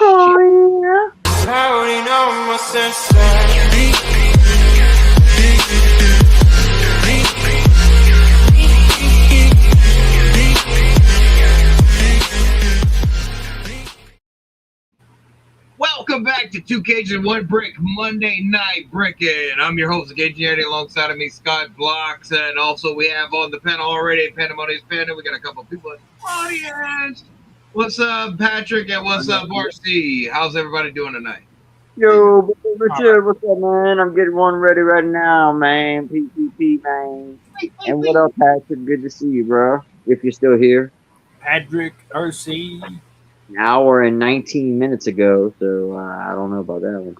Oh, yeah. Welcome back to Two Cages and One Brick Monday Night Bricken. I'm your host, Gage, alongside of me, Scott Blocks, and also we have on the panel already, Pandemonium's panel. We got a couple of people in the audience. What's up, Patrick, and what's up, RC? How's everybody doing tonight? Yo, Richard, what's up, man? I'm getting one ready right now, man. PPP, man. And what up, Patrick? Good to see you, bro. If you're still here. Patrick, RC. An hour and 19 minutes ago, so I don't know about that one.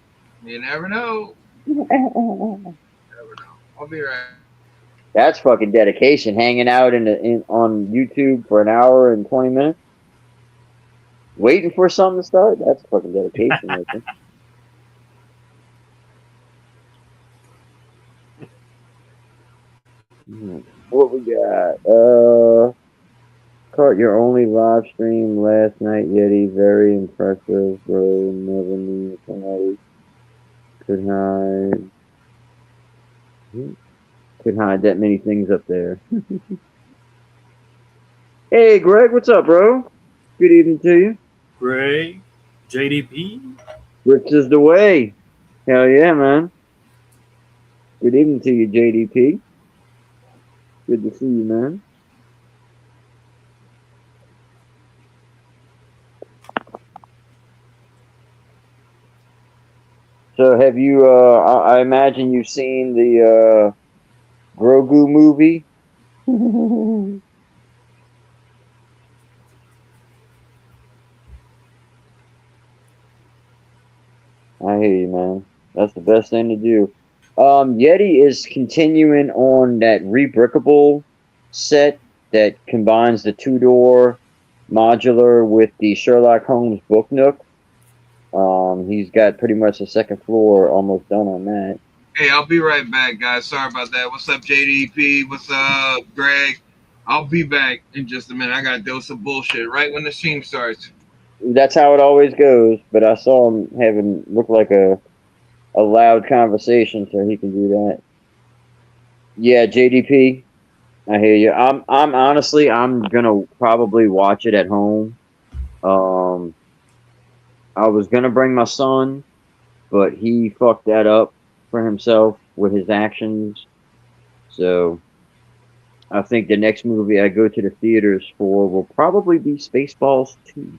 You never know. Never know. I'll be right. That's fucking dedication. Hanging out on YouTube for an hour and 20 minutes. Waiting for something to start? That's fucking dedication, I think. What we got? Caught your only live stream last night, Yeti. Very impressive, bro. Never knew somebody could hide that many things up there. Hey, Greg, what's up, bro? Good evening to you. Greg, JDP. Rich is the way. Hell yeah, man. Good evening to you, JDP. Good to see you, man. So have you, I imagine you've seen the Grogu movie? I hear you, man. That's the best thing to do. Yeti is continuing on that rebrickable set that combines the two-door modular with the Sherlock Holmes book nook. He's got pretty much the second floor almost done on that. Hey, I'll be right back, guys. Sorry about that. What's up, JDP? What's up, Greg? I'll be back in just a minute. I gotta deal with some bullshit right when the stream starts. That's how it always goes, but I saw him look like a loud conversation, so he can do that. Yeah, JDP, I hear you. I'm honestly, I'm gonna probably watch it at home. I was gonna bring my son, but he fucked that up for himself with his actions. So I think the next movie I go to the theaters for will probably be Spaceballs 2.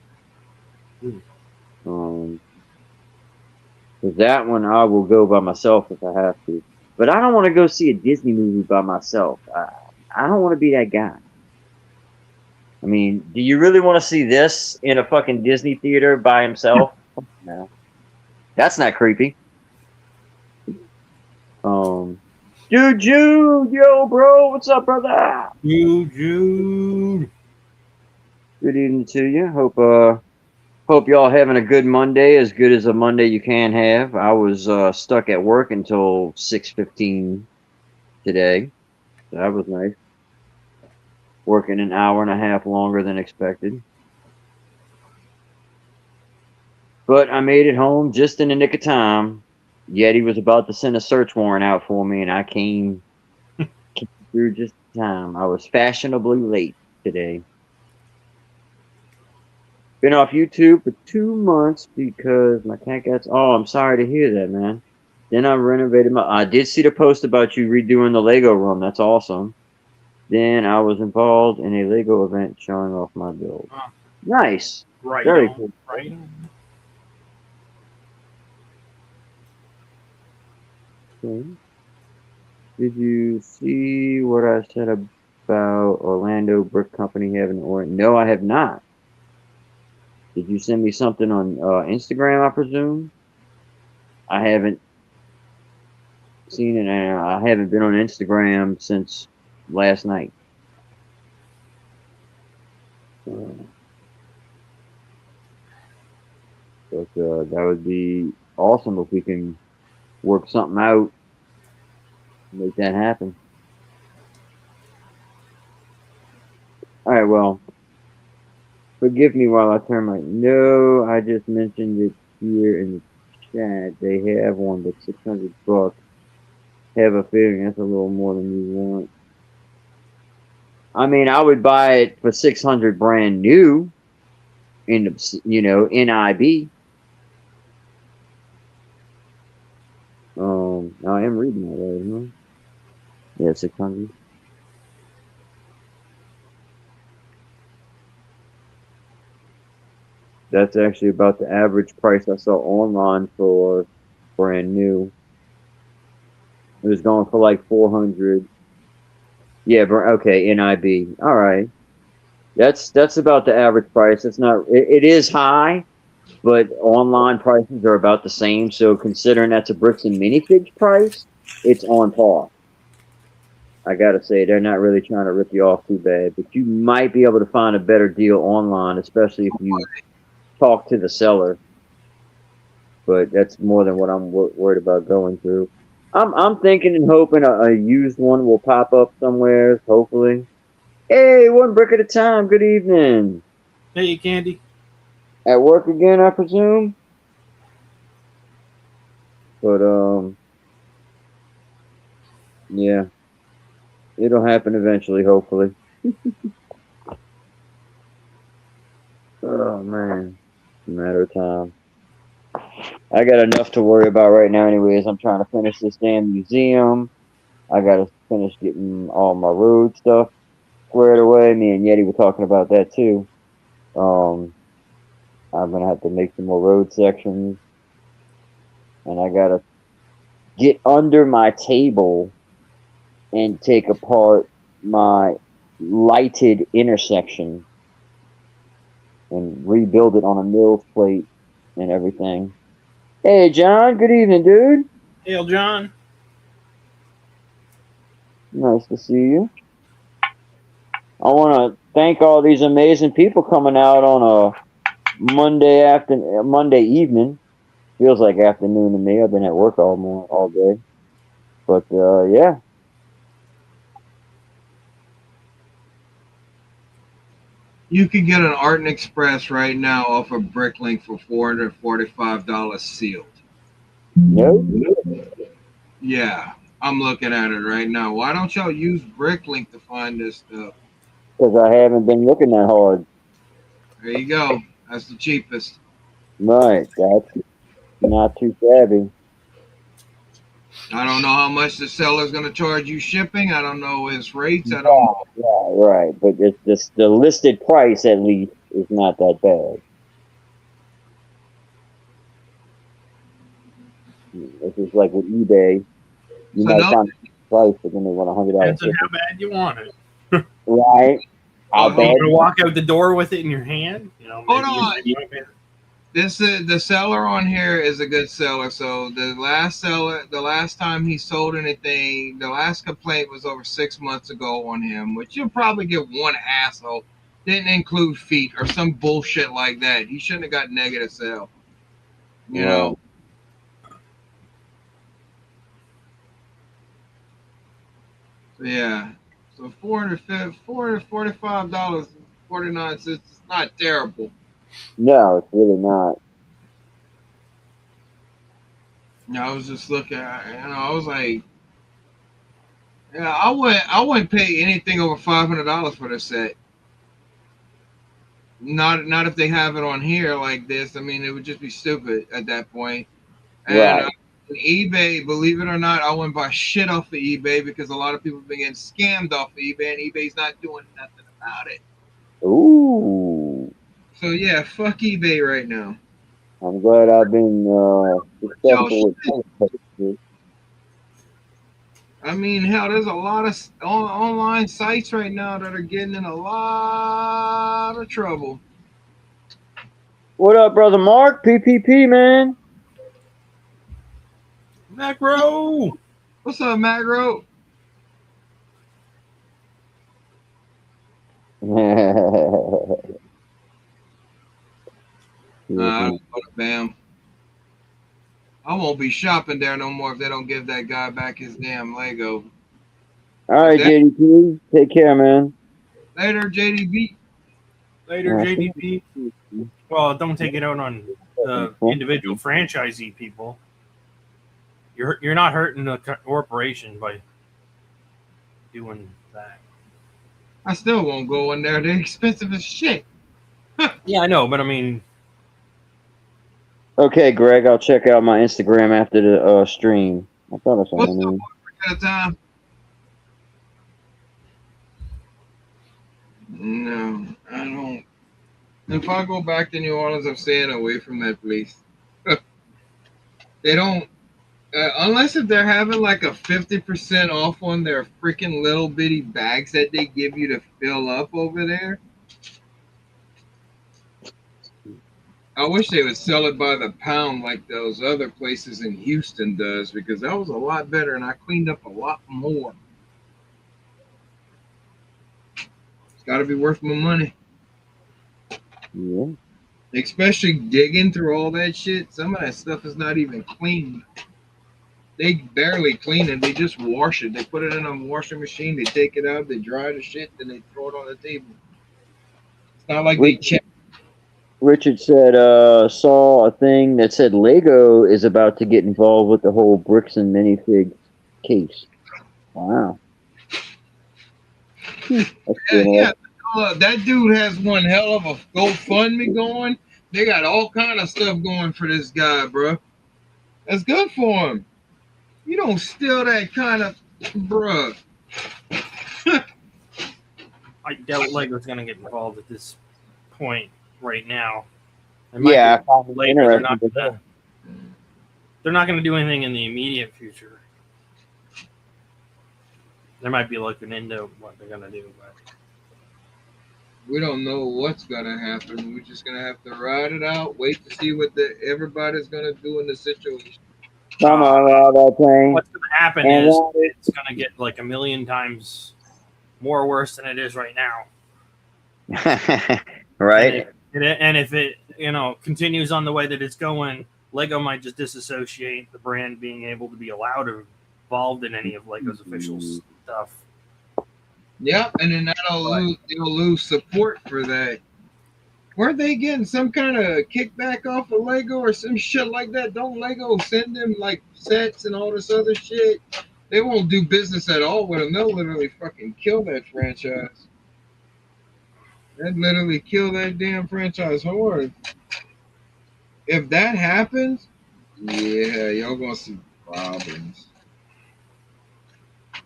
Because that one I will go by myself if I have to. But I don't want to go see a Disney movie by myself. I don't want to be that guy. I mean, do you really want to see this in a fucking Disney theater by himself? No. That's not creepy. Dude, yo, bro, what's up, brother? Jude. Good evening to you. Hope y'all having a good Monday, as good as a Monday you can have. I was stuck at work until 6:15 today. So that was nice. Working an hour and a half longer than expected. But I made it home just in the nick of time. Yeti was about to send a search warrant out for me, and I came through just in time. I was fashionably late today. Been off YouTube for 2 months because my cat got... Oh, I'm sorry to hear that, man. Then I renovated my... I did see the post about you redoing the Lego room. That's awesome. Then I was involved in a Lego event showing off my build. Nice. Right. Very cool. Right. Okay. Did you see what I said about Orlando Brick Company having an No, I have not. Did you send me something on Instagram, I presume? I haven't seen it. I haven't been on Instagram since last night. But that would be awesome if we can work something out, make that happen. All right, well, Forgive me while I turn my. No, I just mentioned it here in the chat. They have one that's $600. Have a feeling that's a little more than you want. I mean, I would buy it for 600 brand new in the, NIB. I am reading that right, huh? Yeah, 600. That's actually about the average price I saw online for brand new. It was going for like 400. Yeah, okay, NIB. All right. That's about the average price. It's not. It is high, but online prices are about the same. So considering that's a bricks and minifigs price, it's on par. I gotta say they're not really trying to rip you off too bad, but you might be able to find a better deal online, especially if you talk to the seller. But that's more than what I'm worried about going through. I'm thinking and hoping a used one will pop up somewhere. Hopefully. Hey, one brick at a time. Good evening. Hey, Candy. At work again, I presume. But yeah, it'll happen eventually. Hopefully. Oh man, it's a matter of time. I got enough to worry about right now, anyways. I'm trying to finish this damn museum. I gotta finish getting all my road stuff squared away. Me and Yeti were talking about that too. I'm gonna have to make some more road sections, and I gotta get under my table and take apart my lighted intersection and rebuild it on a mill plate and everything. Hey, John. Good evening, dude. Hail, John. Nice to see you. I want to thank all these amazing people coming out on a Monday evening. Feels like afternoon to me. I've been at work all day. But yeah. You can get an Art and Express right now off of Bricklink for $445 sealed. Nope. Yeah, I'm looking at it right now. Why don't y'all use Bricklink to find this stuff? Because I haven't been looking that hard. There you go. That's the cheapest. Right. That's not too shabby. I don't know how much the seller's going to charge you shipping. I don't know his rates. I don't know. Yeah, right. But the listed price, at least, is not that bad. This is like with eBay. You might find the price, but then they want $100. Depends on how bad you want it. Right. Are you going to walk out the door with it in your hand? Hold on. The seller on here is a good seller. So the last time he sold anything, the last complaint was over 6 months ago on him, which you'll probably get one asshole. Didn't include feet or some bullshit like that. He shouldn't have got negative sale. You know. So yeah. So $445.49. It's not terrible. No, it's really not. I was just looking at, I was like, yeah, I wouldn't pay anything over $500 for this set. Not if they have it on here like this. I mean, it would just be stupid at that point. And Right. eBay, believe it or not, I wouldn't buy shit off of eBay because a lot of people have been getting scammed off of eBay, and eBay's not doing nothing about it. Ooh. So yeah, fuck eBay right now. I'm glad I've been successful with. I mean, hell, there's a lot of online sites right now that are getting in a lot of trouble. What up, brother Mark? PPP, man. Macro. What's up, Macro? Bam. I won't be shopping there no more if they don't give that guy back his damn Lego. All right, JDP. Take care, man. Later, JDB. Later, JDP. Well, don't take it out on the individual franchisee people. You're not hurting the corporation by doing that. I still won't go in there. They're expensive as shit. Yeah, I know, but I mean, Okay, Greg, I'll check out my Instagram after the stream. I thought I saw What's my the name. at a time? No, I don't. If I go back to New Orleans, I'm staying away from that place. They don't, unless if they're having like a 50% off on their freaking little bitty bags that they give you to fill up over there. I wish they would sell it by the pound like those other places in Houston does, because that was a lot better and I cleaned up a lot more. It's got to be worth my money. Yeah. Especially digging through all that shit. Some of that stuff is not even clean. They barely clean it. They just wash it. They put it in a washing machine. They take it out. They dry the shit. Then they throw it on the table. It's not like they check. Richard said, saw a thing that said Lego is about to get involved with the whole bricks and minifig case. Wow. Yeah. That dude has one hell of a GoFundMe going. They got all kind of stuff going for this guy, bro. That's good for him. You don't steal that kind of, bro. I doubt Lego's going to get involved at this point right now. Yeah, later. They're not going to do anything in the immediate future. There might be like an end of what they're going to do, but we don't know what's going to happen. We're just going to have to ride it out, wait to see what everybody's going to do in the situation. Come on, that thing. What's going to happen is it's going to get like a million times more worse than it is right now. Right. And if it continues on the way that it's going, Lego might just disassociate the brand being able to be allowed or involved in any of Lego's official stuff. Yeah, and then they'll lose support for that. Weren't they getting some kind of kickback off of Lego or some shit like that? Don't Lego send them like sets and all this other shit? They won't do business at all with them. They'll literally fucking kill that franchise. They'd literally kill that damn franchise hard. If that happens, yeah, y'all gonna see problems.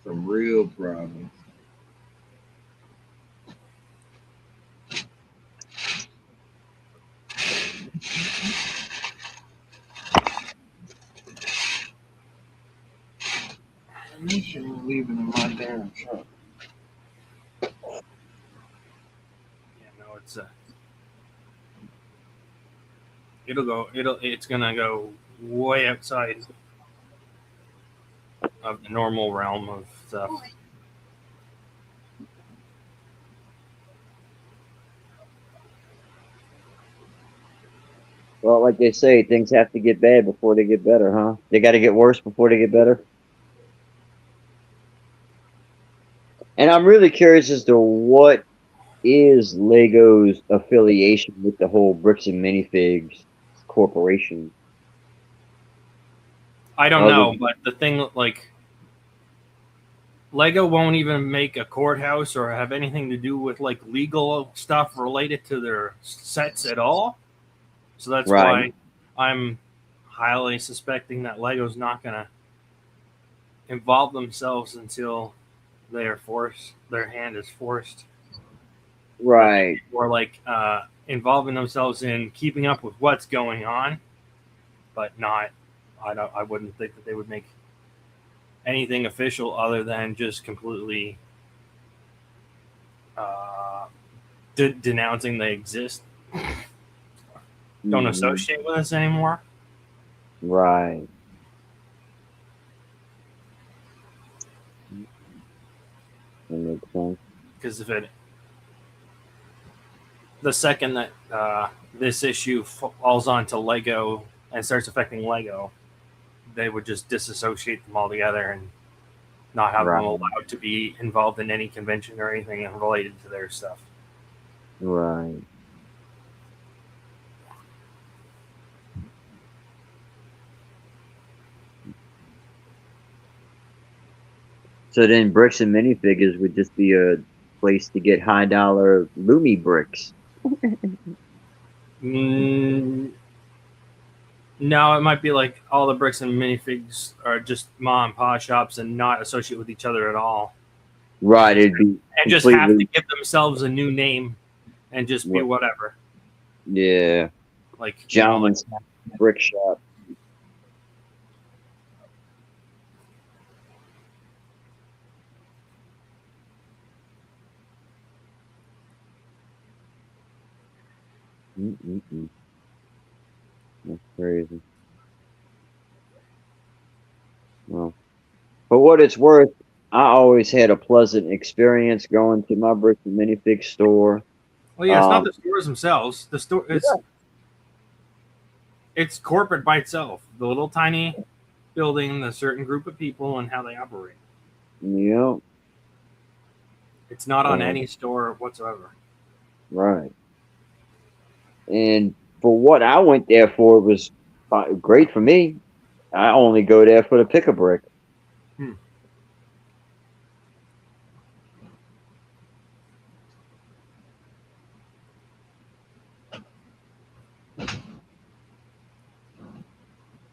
Some real problems. Make sure you're leaving in my damn truck. Yeah, no, it's gonna go way outside of the normal realm of stuff. Well, like they say, things have to get bad before they get better, huh? They got to get worse before they get better. And I'm really curious as to what is Lego's affiliation with the whole Bricks and Minifigs corporation. I don't know, but the thing, like, Lego won't even make a courthouse or have anything to do with like legal stuff related to their sets at all. So that's why I'm highly suspecting that Lego's not going to involve themselves until their hand is forced. Right. Or like involving themselves in keeping up with what's going on, but not. I wouldn't think that they would make anything official other than just completely denouncing they exist. Don't associate with us anymore. Right. That makes sense. Because the second that this issue falls onto Lego and starts affecting Lego, they would just disassociate them altogether and not have them allowed to be involved in any convention or anything related to their stuff. Right. So then bricks and minifigures would just be a place to get high dollar Lumi bricks. Mm, no, it might be like all the bricks and minifigs are just mom and pop shops and not associate with each other at all. Right, it'd be And just have to completely give themselves a new name and just be whatever. yeah. Like Gentleman's brick shop. Mm-mm-mm. That's crazy. Well, for what it's worth, I always had a pleasant experience going to my brick and minifig store. well, yeah, it's not the stores themselves. The store it's corporate by itself. The little tiny building, the certain group of people, and how they operate. Yeah. It's not on any store whatsoever. Right. And for what I went there for, it was great for me. I only go there for the pick a brick.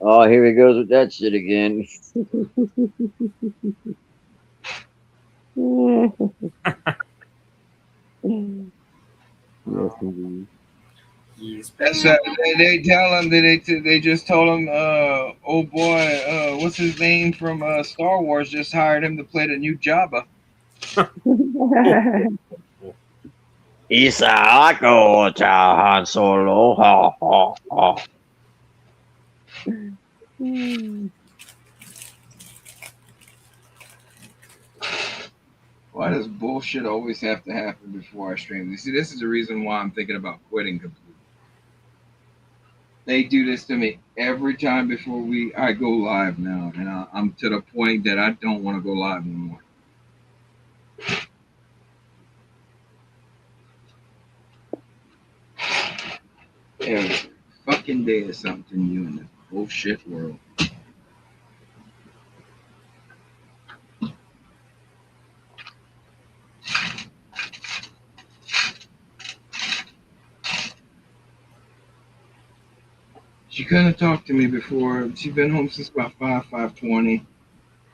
Oh, here he goes with that shit again. Yes, indeed. That's they tell him that they just told him, oh boy, what's his name from Star Wars just hired him to play the new Jabba. Isako Han Solo. Ha ha ha. Why does bullshit always have to happen before I stream? You see, this is the reason why I'm thinking about quitting completely. They do this to me every time before I go live now, and I'm to the point that I don't want to go live anymore. Every fucking day is something new in the bullshit world. She couldn't have talked to me before. She's been home since about 5:20.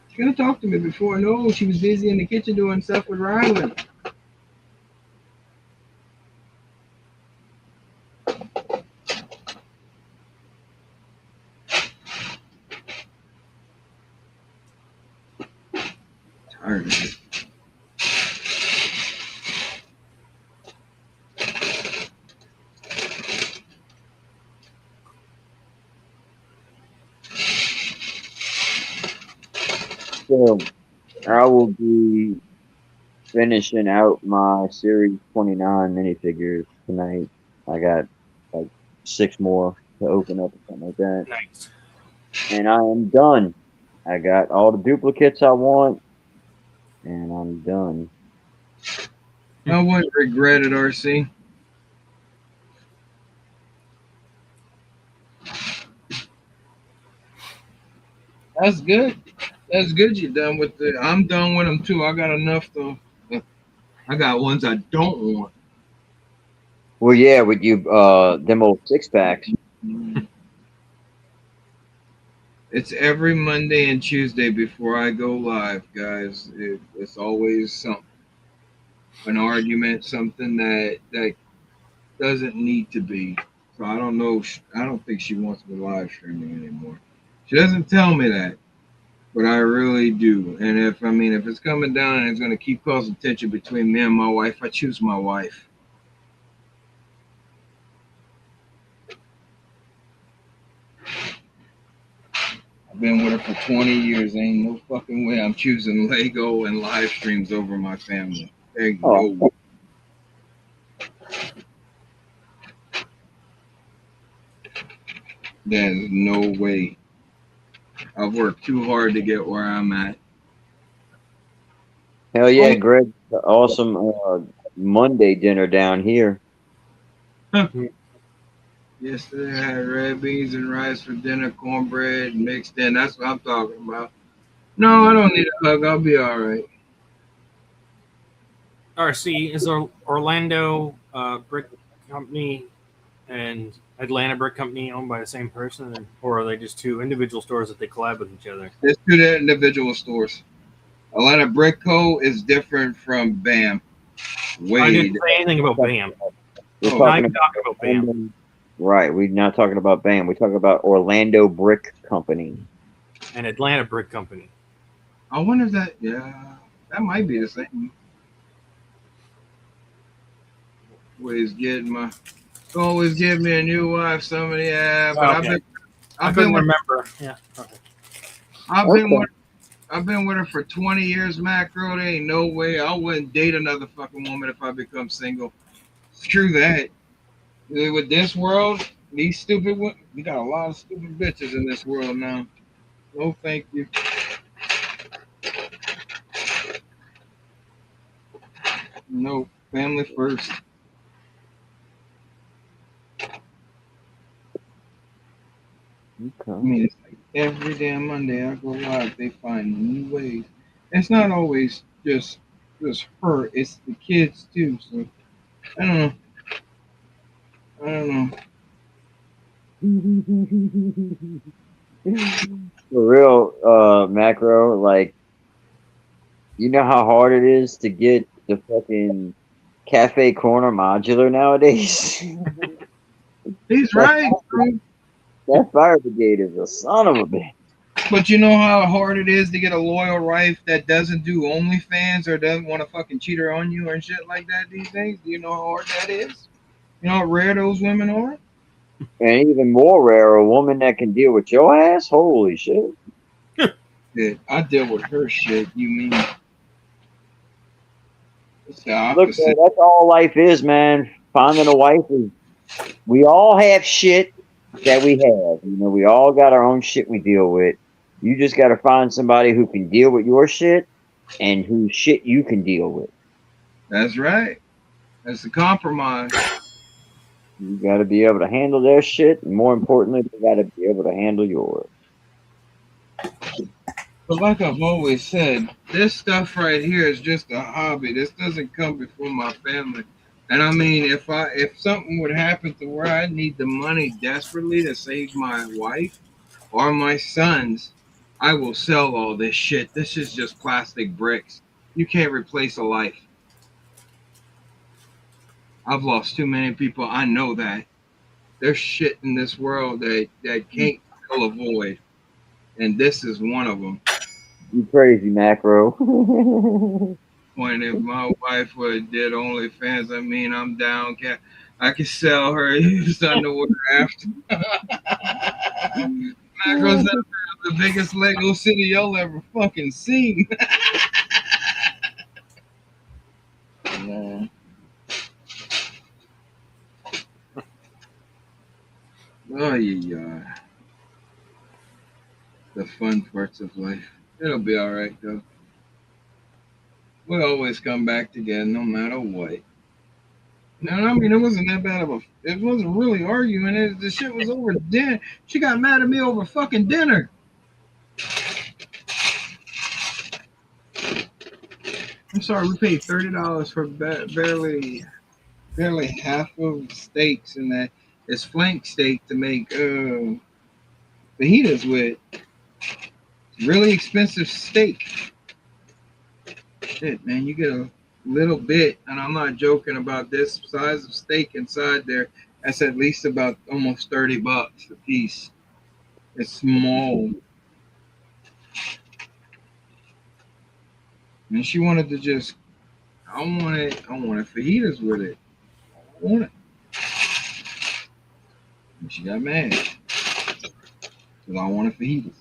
She couldn't have talked to me before. No, she was busy in the kitchen doing stuff with Rylan. Tired of it. So I will be finishing out my Series 29 minifigures tonight. I got like 6 more to open up or something like that. Nice. And I am done. I got all the duplicates I want, and I'm done. I wouldn't regret it, RC. That's good. That's good. You're done with it. I'm done with them too. I got enough to. I got ones I don't want. Well, yeah, with you, them old 6-packs. It's every Monday and Tuesday before I go live, guys. It's always something, an argument, something that doesn't need to be. So I don't know. I don't think she wants me live streaming anymore. She doesn't tell me that, but I really do. And if it's coming down and it's going to keep causing tension between me and my wife, I choose my wife. I've been with her for 20 years. Ain't no fucking way I'm choosing Lego and live streams over my family. Ain't no way. There's no way. I've worked too hard to get where I'm at. Hell yeah, Greg. Awesome Monday dinner down here. Yesterday I had red beans and rice for dinner, cornbread mixed in. That's what I'm talking about. No, I don't need a hug. I'll be all right. RC, is Orlando Brick Company and Atlanta Brick Company owned by the same person, or are they just two individual stores that they collab with each other? It's two individual stores. Atlanta Brick Co. is different from BAM. I didn't say anything about BAM. We're talking about BAM. Right, we're not talking about BAM. We're talking about Orlando Brick Company. And Atlanta Brick Company. I wonder if that might be the same. Always get me a new wife. Somebody, yeah, but okay. I couldn't remember. Yeah. Okay. I've been with her for 20 years, Macro. There ain't no way I wouldn't date another fucking woman if I become single. Screw that. With this world, these stupid women, we got a lot of stupid bitches in this world now. No, thank you. No, family first. Okay. I mean, it's like every damn Monday I go live, they find new ways. It's not always just her, it's the kids too. So I don't know. For real, Macro, like, you know how hard it is to get the fucking cafe corner modular nowadays? He's right, bro. That fire brigade is a son of a bitch. But you know how hard it is to get a loyal wife that doesn't do OnlyFans or doesn't want to fucking cheat her on you and shit like that these days? Do you know how hard that is? You know how rare those women are? And even more rare, a woman that can deal with your ass? Holy shit. Yeah, I deal with her shit, you mean? It's the Look, opposite. man, that's all life is, man. Finding a wife is, we all have shit that we have. You know, we all got our own shit we deal with. You just got to find somebody who can deal with your shit and whose shit you can deal with. That's right. That's the compromise. You got to be able to handle their shit, and more importantly, you got to be able to handle yours. But like I've always said, this stuff right here is just a hobby. This doesn't come before my family. And I mean, if something would happen to where I need the money desperately to save my wife or my sons, I will sell all this shit. This is just plastic bricks. You can't replace a life. I've lost too many people. I know that. There's shit in this world that can't fill a void. And this is one of them. You crazy, Macro. Point if my wife did OnlyFans, I mean, I'm down. I can sell her used underwear after. Macro's the biggest Lego city you'll ever fucking seen. Yeah. Oh, yeah. The fun parts of life. It'll be all right, though. We'll always come back together, no matter what. No, I mean, it wasn't that bad of a. It wasn't really arguing. The shit was over dinner. She got mad at me over fucking dinner. I'm sorry, we paid $30 for barely half of steaks, and that is flank steak to make fajitas with. Really expensive steak. Shit, man, you get a little bit, and I'm not joking about this size of steak inside there. That's at least about almost $30 a piece. It's small. And she wanted to just, I wanted fajitas with it. I want it. And she got mad. Because I wanted fajitas.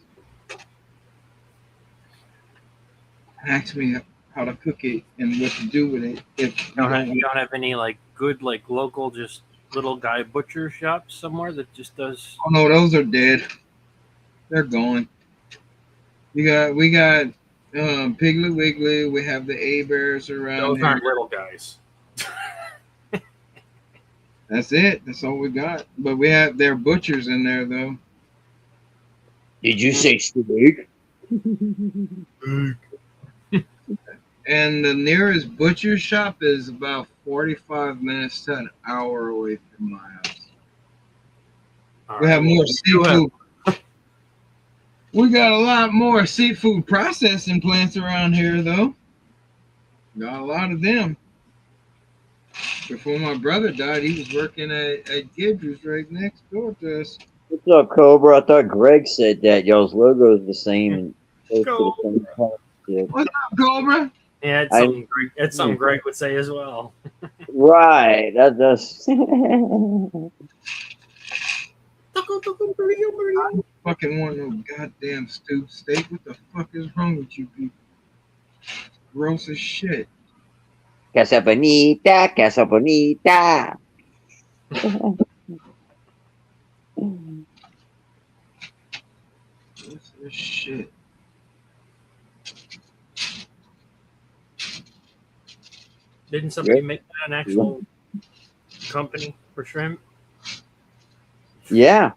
Asked me how to cook it and what to do with it. If you don't have any like good like local just little guy butcher shops somewhere that just does. Oh no, those are dead. They're gone. We got Piggly Wiggly. We have the A Bears around. Those aren't little guys. That's it. That's all we got. But we have their butchers in there though. Did you say steak? And the nearest butcher shop is about 45 minutes to an hour away from my house. We have more seafood. We got a lot more seafood processing plants around here, though. Got a lot of them. Before my brother died, he was working at Gidger's right next door to us. What's up, Cobra? I thought Greg said that y'all's logo is the same and close to the same color. Yeah. What's up, Cobra? Yeah, it's something Greg would say as well. Right. That's I don't fucking want no goddamn stupid steak. What the fuck is wrong with you people? Gross as shit. Casa Bonita, Casa Bonita. Gross as shit. Didn't somebody make that an actual company for shrimp? Yeah.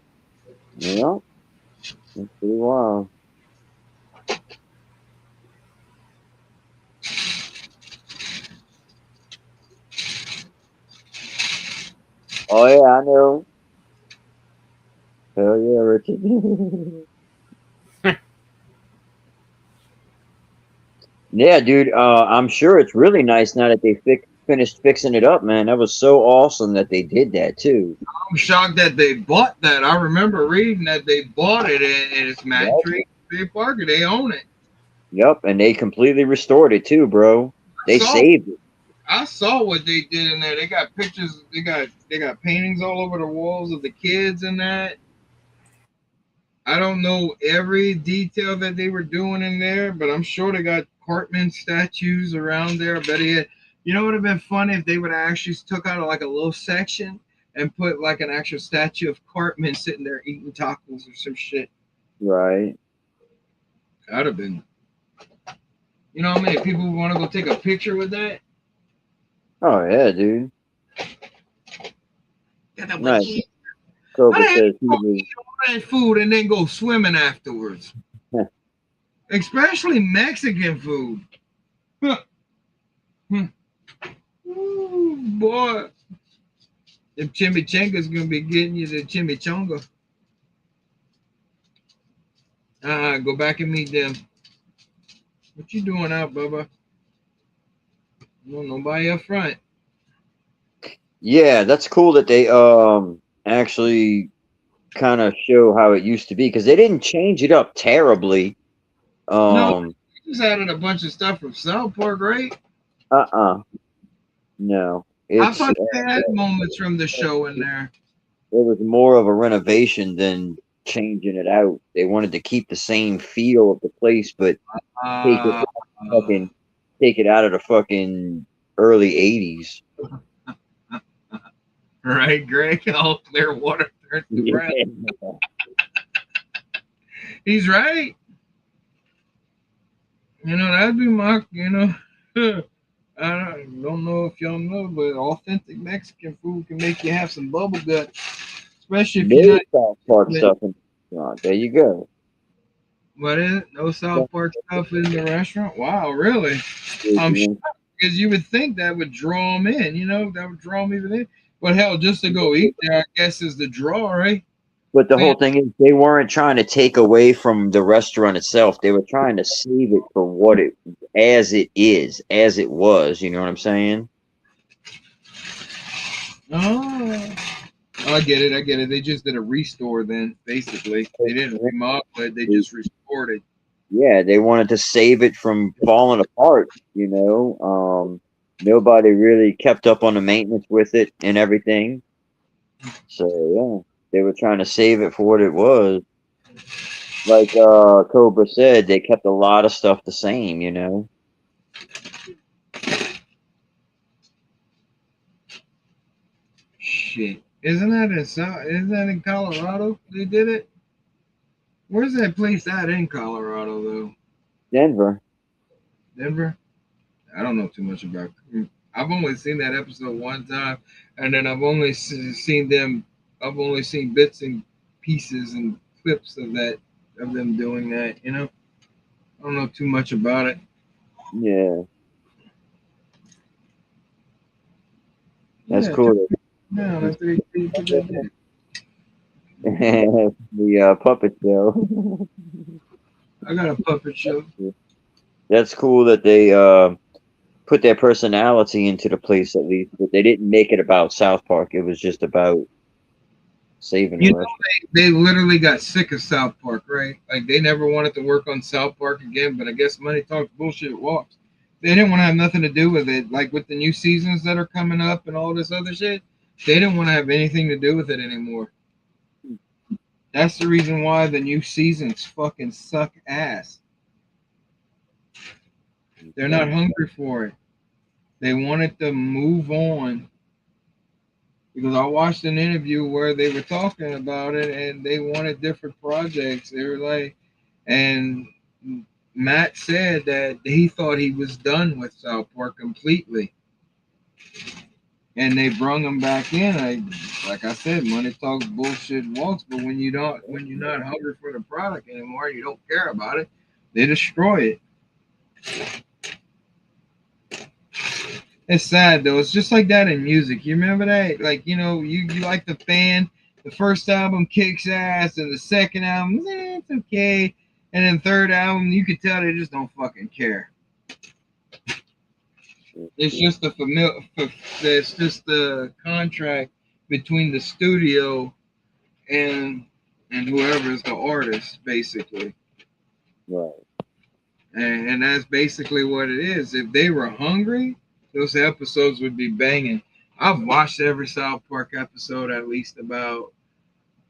Yeah. That's pretty wild. Oh yeah, I know. Hell yeah, Richard. Yeah, dude. I'm sure it's really nice now that they finished fixing it up, man. That was so awesome that they did that too. I'm shocked that they bought that. I remember reading that they bought it and it's Magic Bay Parker. They own it. Yep, and they completely restored it too, bro. They saved it. I saw what they did in there. They got pictures. They got paintings all over the walls of the kids and that. I don't know every detail that they were doing in there, but I'm sure they got Cartman statues around there. I bet he had. You know, it would have been funny if they would have actually took out like a little section and put like an actual statue of Cartman sitting there eating tacos or some shit. Right. That'd have been. You know how many people would want to go take a picture with that? Oh yeah, dude. Nice. Cobra says he was eat all that food and then go swimming afterwards. Especially Mexican food. Ooh, boy. If chimichanga's gonna be getting you the chimichanga. Go back and meet them. What you doing out, Bubba? No, nobody up front. Yeah, that's cool that they actually kind of show how it used to be because they didn't change it up terribly. No, they just added a bunch of stuff from South Park, right? No. I thought they had moments from the show in there. It was more of a renovation than changing it out. They wanted to keep the same feel of the place, but take it out of the fucking early 80s. Right, Greg? All clear water turns to brown. He's right. You know, that'd be my, I don't know if y'all know, but authentic Mexican food can make you have some bubble gut. Especially if you're not South Park stuff. There you go. What is it? No South Park stuff in the restaurant? Wow, really? I'm shocked because you would think that would draw them in, that would draw them even in. But hell, just to go eat there, I guess, is the draw, right? But the whole thing is they weren't trying to take away from the restaurant itself. They were trying to save it for what it as it was. You know what I'm saying? Oh, I get it. They just did a restore then, basically. They didn't remodel it. They just restored it. Yeah, they wanted to save it from falling apart, Nobody really kept up on the maintenance with it and everything. So, yeah, they were trying to save it for what it was. Like Cobra said, they kept a lot of stuff the same, Shit. Isn't that in Colorado they did it? Where's that place at in Colorado, though? Denver? I don't know too much about I've only seen that episode one time, and then I've only seen them. I've only seen bits and pieces and clips of that of them doing that. You know, I don't know too much about it. Yeah, that's Yeah, cool. no, that's what they did. The puppet show. I got a puppet show. That's cool that they put their personality into the place at least, but they didn't make it about South Park. It was just about saving the You know, rest. they literally got sick of South Park, right? Like they never wanted to work on South Park again, but I guess money talks, bullshit walks. They didn't want to have nothing to do with it. Like with the new seasons that are coming up and all this other shit, they didn't want to have anything to do with it anymore. That's the reason why the new seasons fucking suck ass. They're not hungry for it. They wanted to move on because I watched an interview where they were talking about it and they wanted different projects. They were like, and Matt said that he thought he was done with South Park completely. And they brung him back in. Like I said, money talks, bullshit walks. But when when you're not hungry for the product anymore, you don't care about it. They destroy it. It's sad though. It's just like that in music. You remember that? Like, you know, you like the band. The first album kicks ass, and the second album, it's okay. And then third album, you could tell they just don't fucking care. It's just the it's just the contract between the studio and whoever is the artist, basically. Right. And that's basically what it is. If they were hungry, those episodes would be banging. I've watched every South Park episode at least about.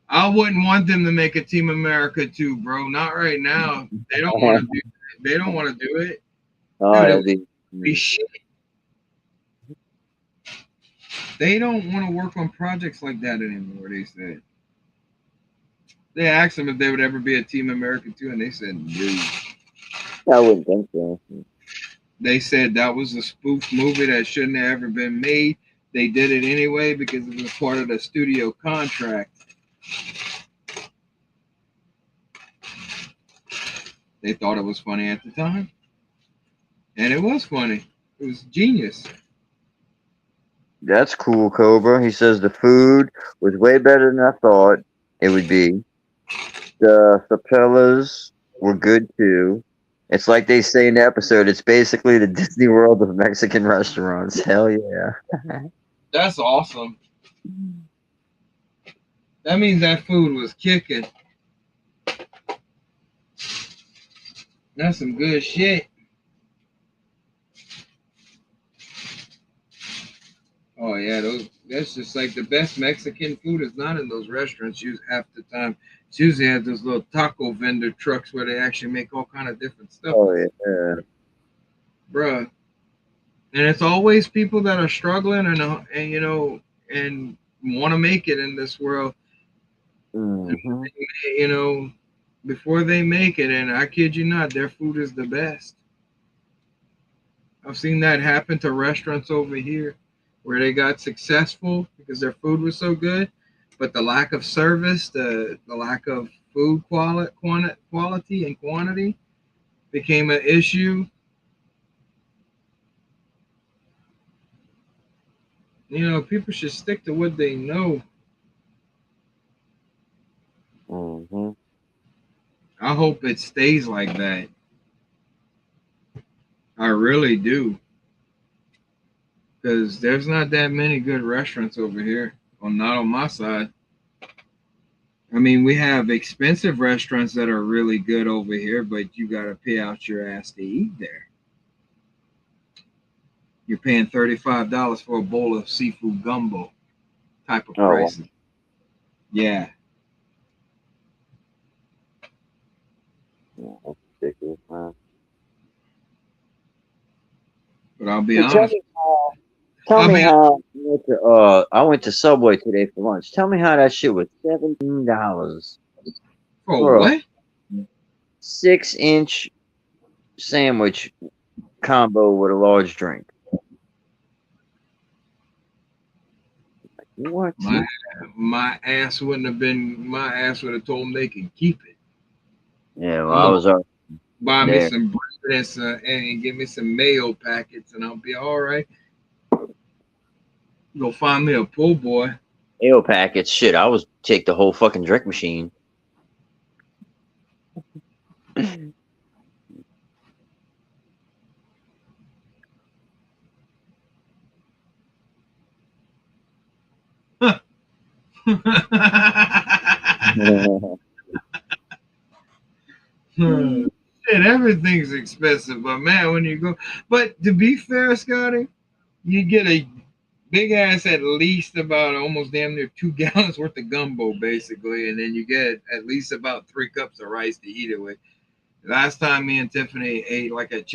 I wouldn't want them to make a Team America 2, bro. Not right now. They don't want to do. They don't want to do it. Oh, Dude, that'd it would be shit. They don't want to work on projects like that anymore. They said. They asked them if they would ever be a Team America 2, and they said no. I wouldn't think so. They said that was a spoof movie that shouldn't have ever been made. They did it anyway because it was part of the studio contract. They thought it was funny at the time. And it was funny. It was genius. That's cool, Cobra. He says the food was way better than I thought it would be. The sapellas were good too. It's like they say in the episode, it's basically the Disney World of Mexican restaurants. Hell yeah. That's awesome. That means that food was kicking. That's some good shit. Oh yeah, that's just like the best Mexican food is not in those restaurants half the time. It's usually at those little taco vendor trucks where they actually make all kind of different stuff. Oh yeah. Bruh. And it's always people that are struggling and you know and want to make it in this world. Mm-hmm. You know, before they make it, and I kid you not, their food is the best. I've seen that happen to restaurants over here where they got successful because their food was so good, but the lack of service, the lack of food quality and quantity became an issue. You know, people should stick to what they know. Mm-hmm. I hope it stays like that. I really do. Because there's not that many good restaurants over here. Well, not on my side. I mean, we have expensive restaurants that are really good over here, but you got to pay out your ass to eat there. You're paying $35 for a bowl of seafood gumbo type of prices. Yeah. That's ridiculous, man. But I'll be honest. Tell me how I went to Subway today for lunch. Tell me how that shit was $17 For what? 6-inch sandwich combo with a large drink. What? My ass would have told them they could keep it. Yeah, well, I was buy there. me some bread and give me some mayo packets, and I'll be all right. Go find me a po' boy. Ale packets, shit. I was take the whole fucking drink machine. Shit, everything's expensive, but man, when you go, but to be fair, Scotty, you get a big ass at least about almost damn near 2 gallons worth of gumbo, basically, and then you get at least about 3 cups of rice to eat it with. Last time me and Tiffany ate like a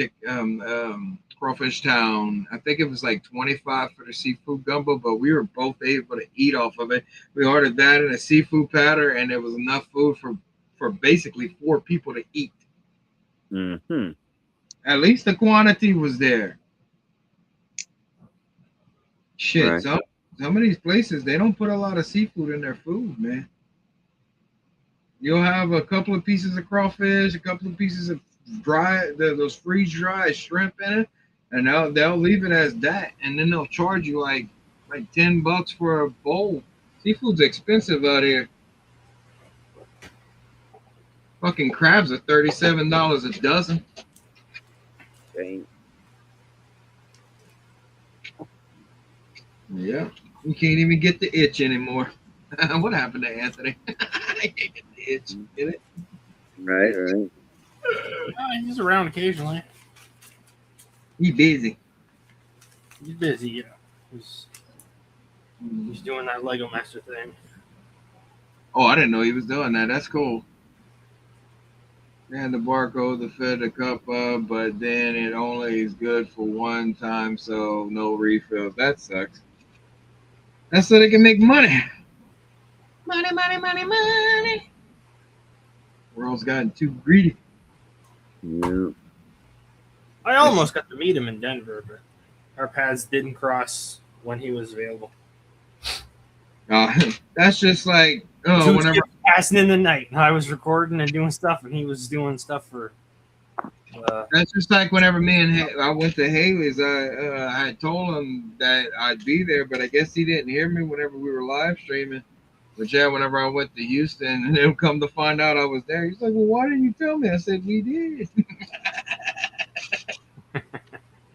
Crawfish Town, I think it was like 25 for the seafood gumbo, but we were both able to eat off of it. We ordered that in a seafood platter, and it was enough food for basically 4 people to eat. Mm-hmm. At least the quantity was there. Shit, Right. some of these places, they don't put a lot of seafood in their food, man. You'll have a couple of pieces of crawfish, a couple of pieces of those freeze dried shrimp in it, and they'll leave it as that, and then they'll charge you like $10 for a bowl. Seafood's expensive out here. Fucking crabs are $37 a dozen. Okay. Yeah, you can't even get the itch anymore. What happened to Anthony? I can't get the itch. Get it? Right. He's around occasionally. He busy. He's busy, yeah. He's doing that Lego Master thing. Oh, I didn't know he was doing that. That's cool. And the barcode to fill the cup up, but then it only is good for one time, so no refills. That sucks. That's so they can make money. Money. World's gotten too greedy. Yeah. I almost got to meet him in Denver, but our paths didn't cross when he was available. That's just like So whenever passing in the night, I was recording and doing stuff, and he was doing stuff for. That's just like whenever me and I went to Haley's. I told him that I'd be there, but I guess he didn't hear me whenever we were live streaming. But yeah, whenever I went to Houston, and then come to find out I was there, he's like, "Well, why didn't you tell me?" I said, "We did."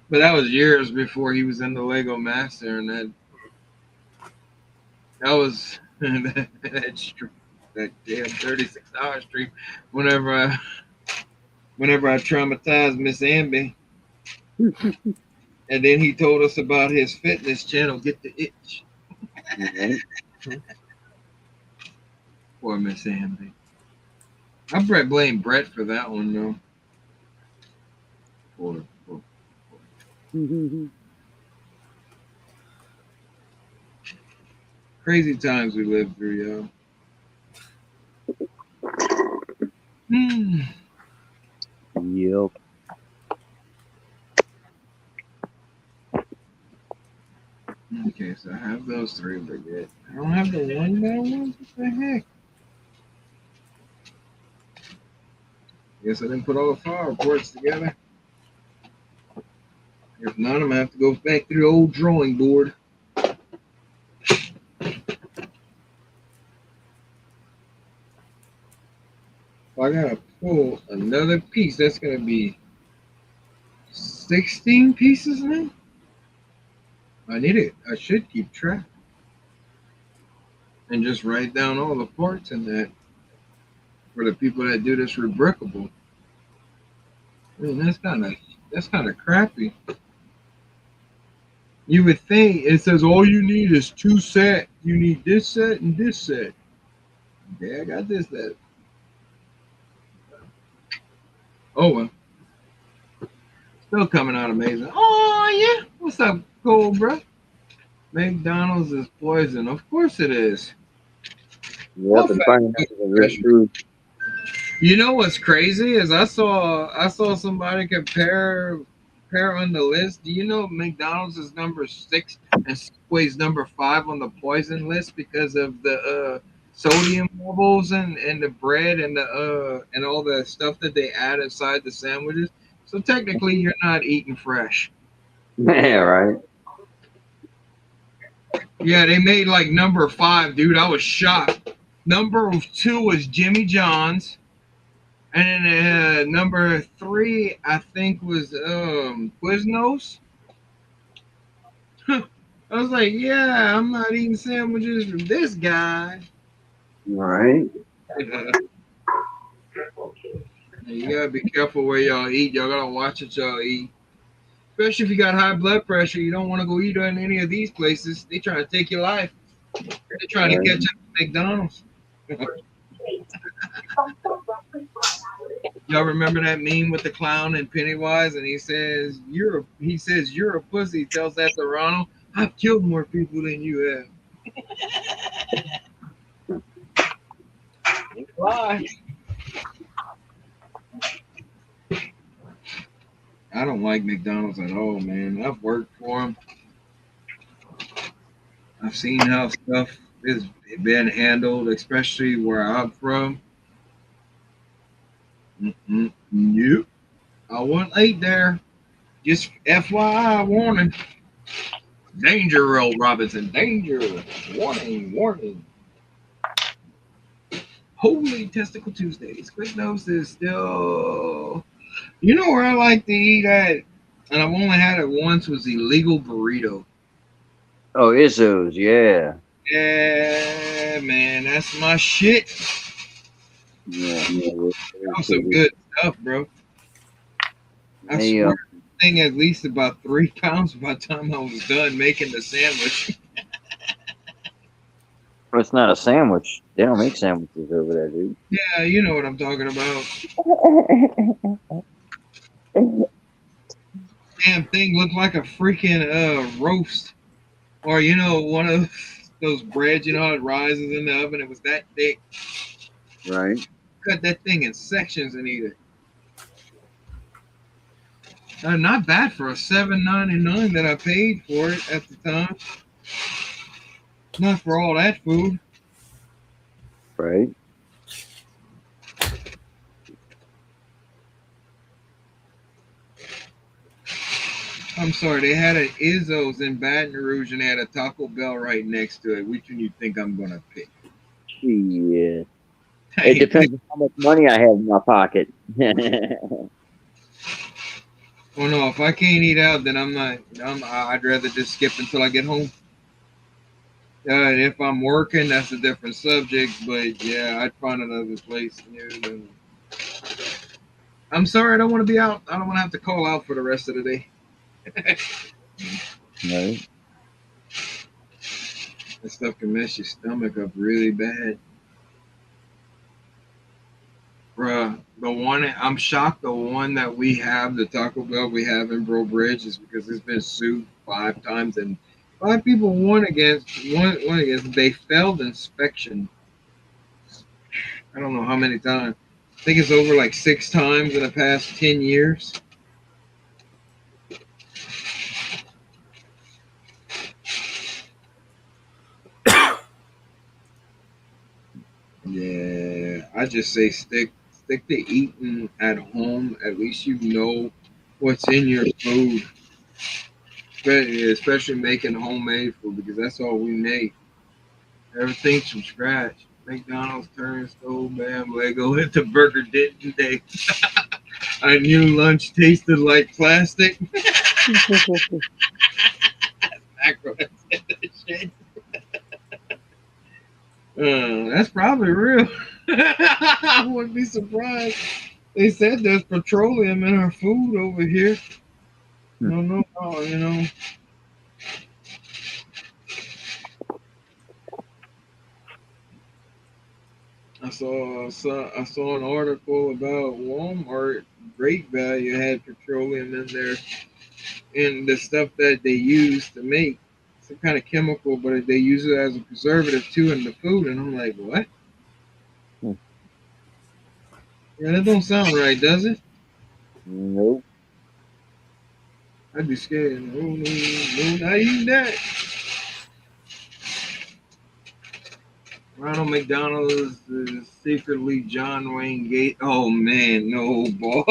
But that was years before he was in the Lego Master, and that was that damn 36-hour stream. Whenever I traumatized Miss Amby, and then he told us about his fitness channel, Get the Itch. Poor Miss Amby. I blame Brett for that one, though. Poor. Crazy times we lived through, yo. Yep. Okay, so I have those 3 baguettes. I don't have the $1 ones? What the heck? Guess I didn't put all the file reports together. If not, I'm going to have to go back to the old drawing board. If I got to pull another piece, that's going to be 16 pieces now? I need it. I should keep track. And just write down all the parts in that for the people that do this rebrickable. I mean, that's kind of crappy. You would think it says all you need is 2 sets. You need this set and this set. Okay, I got this set. Oh well. Still coming out amazing. Oh yeah. What's up, Cole, bro? McDonald's is poison. Of course it is. Yep, and finding out the rich food. You know what's crazy is I saw somebody compare on the list. Do you know McDonald's is number 6 and Subway's number 5 on the poison list because of the sodium levels and the bread and all the stuff that they add inside the sandwiches. So technically, you're not eating fresh. Yeah, right. Yeah, they made like number 5, dude. I was shocked. Number 2 was Jimmy John's, and then number 3 I think was Quiznos. I was like, yeah, I'm not eating sandwiches from this guy. Right. You gotta be careful where y'all eat. Y'all gotta watch what y'all eat. Especially if you got high blood pressure, you don't want to go eat in any of these places. They trying to take your life. They're trying to catch up to McDonald's. Y'all remember that meme with the clown and Pennywise, and he says you're a pussy. He tells that to Ronald. I've killed more people than you have. Why? I don't like McDonald's at all, man. I've worked for them. I've seen how stuff is been handled, especially where I'm from. Nope. I wasn't late there. Just FYI warning. Danger, Earl Robinson. Danger. Warning, warning. Holy Testicle Tuesdays. Quick Nose is still. You know where I like to eat at? And I've only had it once, was Illegal Burrito. Oh, Izzo's, yeah. Yeah, man. That's my shit. Yeah. That's some good stuff, bro. I swear the thing at least about 3 pounds by the time I was done making the sandwich. Well, it's not a sandwich. They don't make sandwiches over there, dude. Yeah, you know what I'm talking about. Damn thing looked like a freaking roast. Or, you know, one of those breads, you know, how it rises in the oven. It was that thick. Right. Cut that thing in sections and eat it. Not bad for a $7.99 that I paid for it at the time. Not for all that food. Right. I'm sorry, they had an Izzo's in Baton Rouge and they had a Taco Bell right next to it. Which one you think I'm going to pick? Yeah. It depends on how much money I have in my pocket. Well, no, if I can't eat out, then I'd rather just skip until I get home. And if I'm working, that's a different subject. But yeah, I'd find another place. I'm sorry, I don't want to be out. I don't want to have to call out for the rest of the day. Right. That stuff can mess your stomach up really bad. Bruh, I'm shocked the one that we have, the Taco Bell we have in Bro Bridge, is because it's been sued 5 times and 5 people won against. They failed inspection. I don't know how many times. I think it's over like 6 times in the past 10 years. Yeah, I just say stick to eating at home. At least you know what's in your food. Especially making homemade food, because that's all we make. Everything's from scratch. McDonald's turns stove, bam, Lego hit the burger didn't they? I knew lunch tasted like plastic. Macro said that shit. That's probably real. I wouldn't be surprised. They said there's petroleum in our food over here. No, you know. I saw an article about Walmart. Great Value had petroleum in there, in the stuff that they use to make some kind of chemical, but they use it as a preservative too in the food. And I'm like, what? Yeah, that don't sound right, does it? Nope. I'd be scared. No, not eating that. Ronald McDonald is secretly John Wayne Gates. Oh man, no, boy.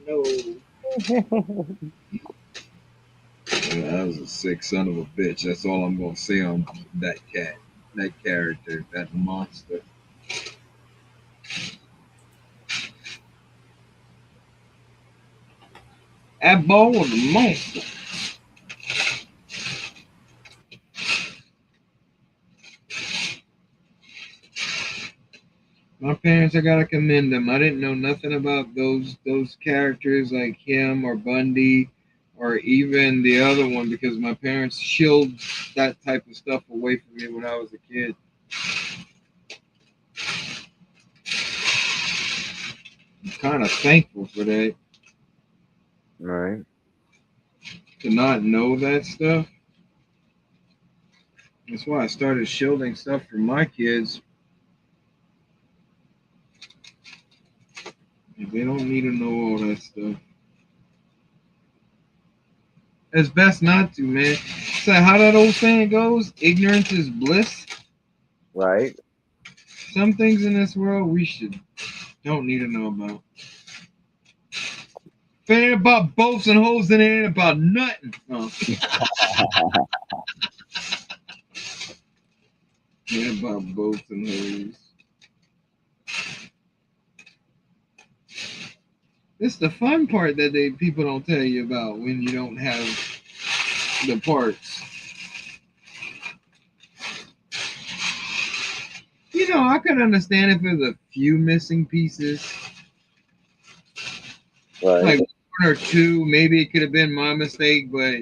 No. That was a sick son of a bitch. That's all I'm gonna say on that cat, that character, that monster. That ball was a monster. My parents, I gotta commend them. I didn't know nothing about those characters like him or Bundy or even the other one because my parents shielded that type of stuff away from me when I was a kid. I'm kind of thankful for that. Right. To not know that stuff. That's why I started shielding stuff from my kids. They don't need to know all that stuff. It's best not to, man. So how that old saying goes, ignorance is bliss. Right. Some things in this world we don't need to know about. If it ain't about boats and hoes, then it ain't about nothing. Oh. It ain't about boats and hoes. It's the fun part that people don't tell you about when you don't have the parts. You know, I could understand if there's a few missing pieces. Right. Like one or two, maybe it could have been my mistake, but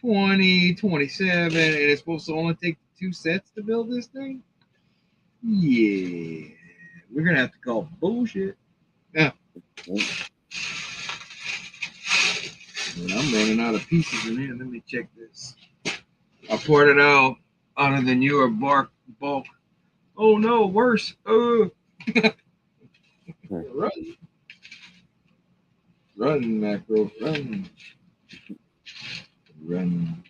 20, 27, and it's supposed to only take 2 sets to build this thing? Yeah. We're going to have to call bullshit. Yeah. I'm running out of pieces in here. Let me check this. I poured it out of the newer bulk. Oh no, worse. Run, macro, run. Run.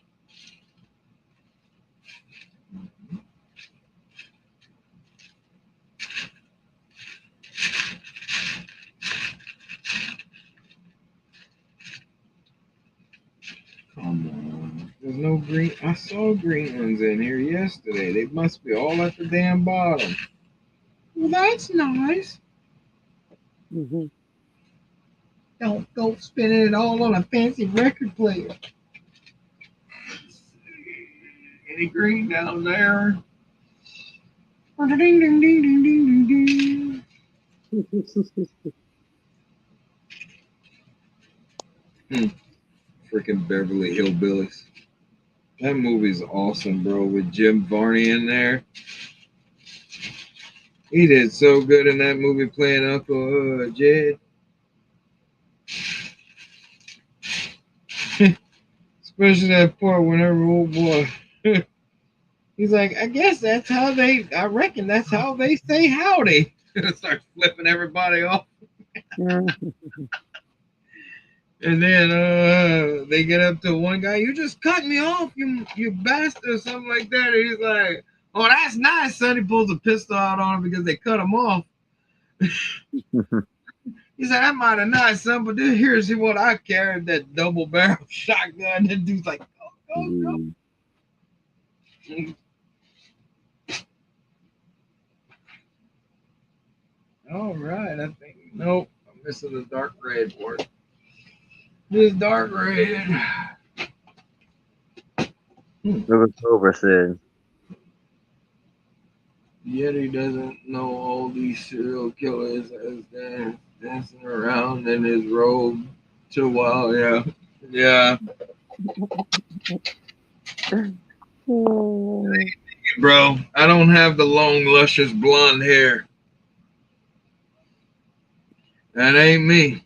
Come on. There's no green. I saw green ones in here yesterday. They must be all at the damn bottom. Well, that's nice. Mm-hmm. Don't go spinning it all on a fancy record player. Any green down there? Ding, ding, ding, ding, ding, ding, ding. Freaking Beverly Hillbillies. That movie's awesome, bro, with Jim Varney in there. He did so good in that movie playing Uncle Jed. Especially that part whenever old boy he's like, I reckon that's how they say howdy. Starts flipping everybody off. And then they get up to one guy, you just cut me off, you bastard, or something like that. And he's like, oh, that's nice, son. He pulls a pistol out on him because they cut him off. He said, that might have nice, son, but here's what I carried, that double barrel shotgun. That dude's like, go. All right, I think, nope, I'm missing the dark red part. This dark red. Cobra said. Yet he doesn't know all these serial killers as dancing around in his robe. Too wild, yeah. Bro, I don't have the long, luscious blonde hair. That ain't me.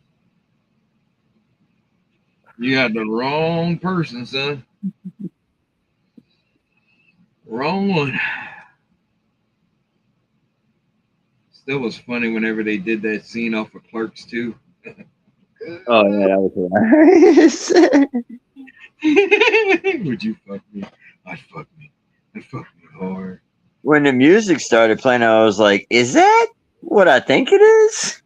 You got the wrong person, son. Wrong one. Still was funny whenever they did that scene off of Clerks 2. Oh, yeah, that was hilarious. Would you fuck me? I'd fuck me. It fucked me hard. When the music started playing, I was like, "Is that what I think it is?"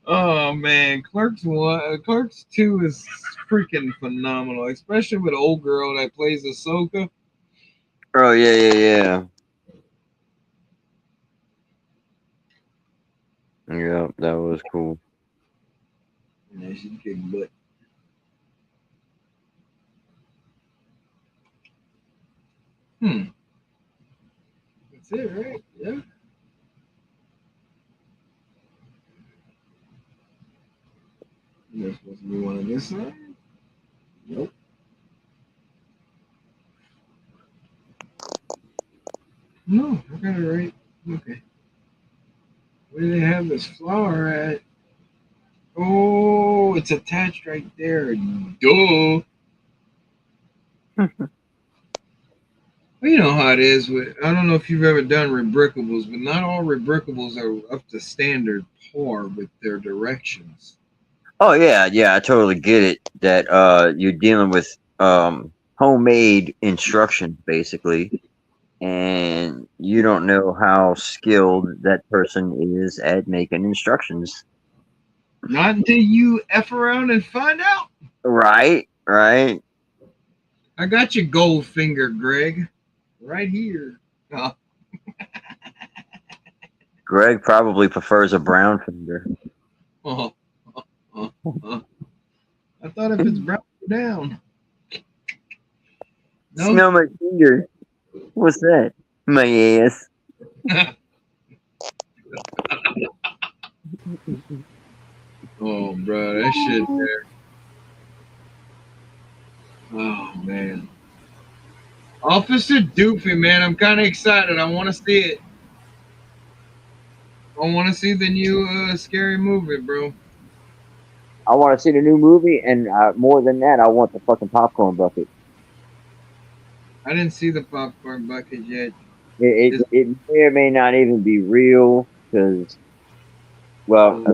Oh man, Clerks 2 is freaking phenomenal, especially with the old girl that plays Ahsoka. Oh yeah. Yeah, that was cool. Yeah, she kicked butt. That's it, right? Yeah. There's supposed to be one on this side. Nope. No, I got it right. Okay. Where do they have this flower at? Oh, it's attached right there. Duh. Well, you know how it is with. I don't know if you've ever done rebrickables, but not all rebrickables are up to standard par with their directions. Oh yeah, I totally get it. That you're dealing with homemade instructions basically, and you don't know how skilled that person is at making instructions. Not until you F around and find out. Right. I got your gold finger, Greg. Right here. Oh, Greg probably prefers a brown finger. oh, oh, oh. I thought if it's brown down. No. Smell my finger. What's that? My ass. Oh, bro, that shit there. Oh, man. Officer Doofy, man, I'm kind of excited. I want to see it. I want to see the new scary movie, bro. I want to see the new movie, and more than that, I want the fucking popcorn bucket. I didn't see the popcorn bucket yet. It may or may not even be real because, well,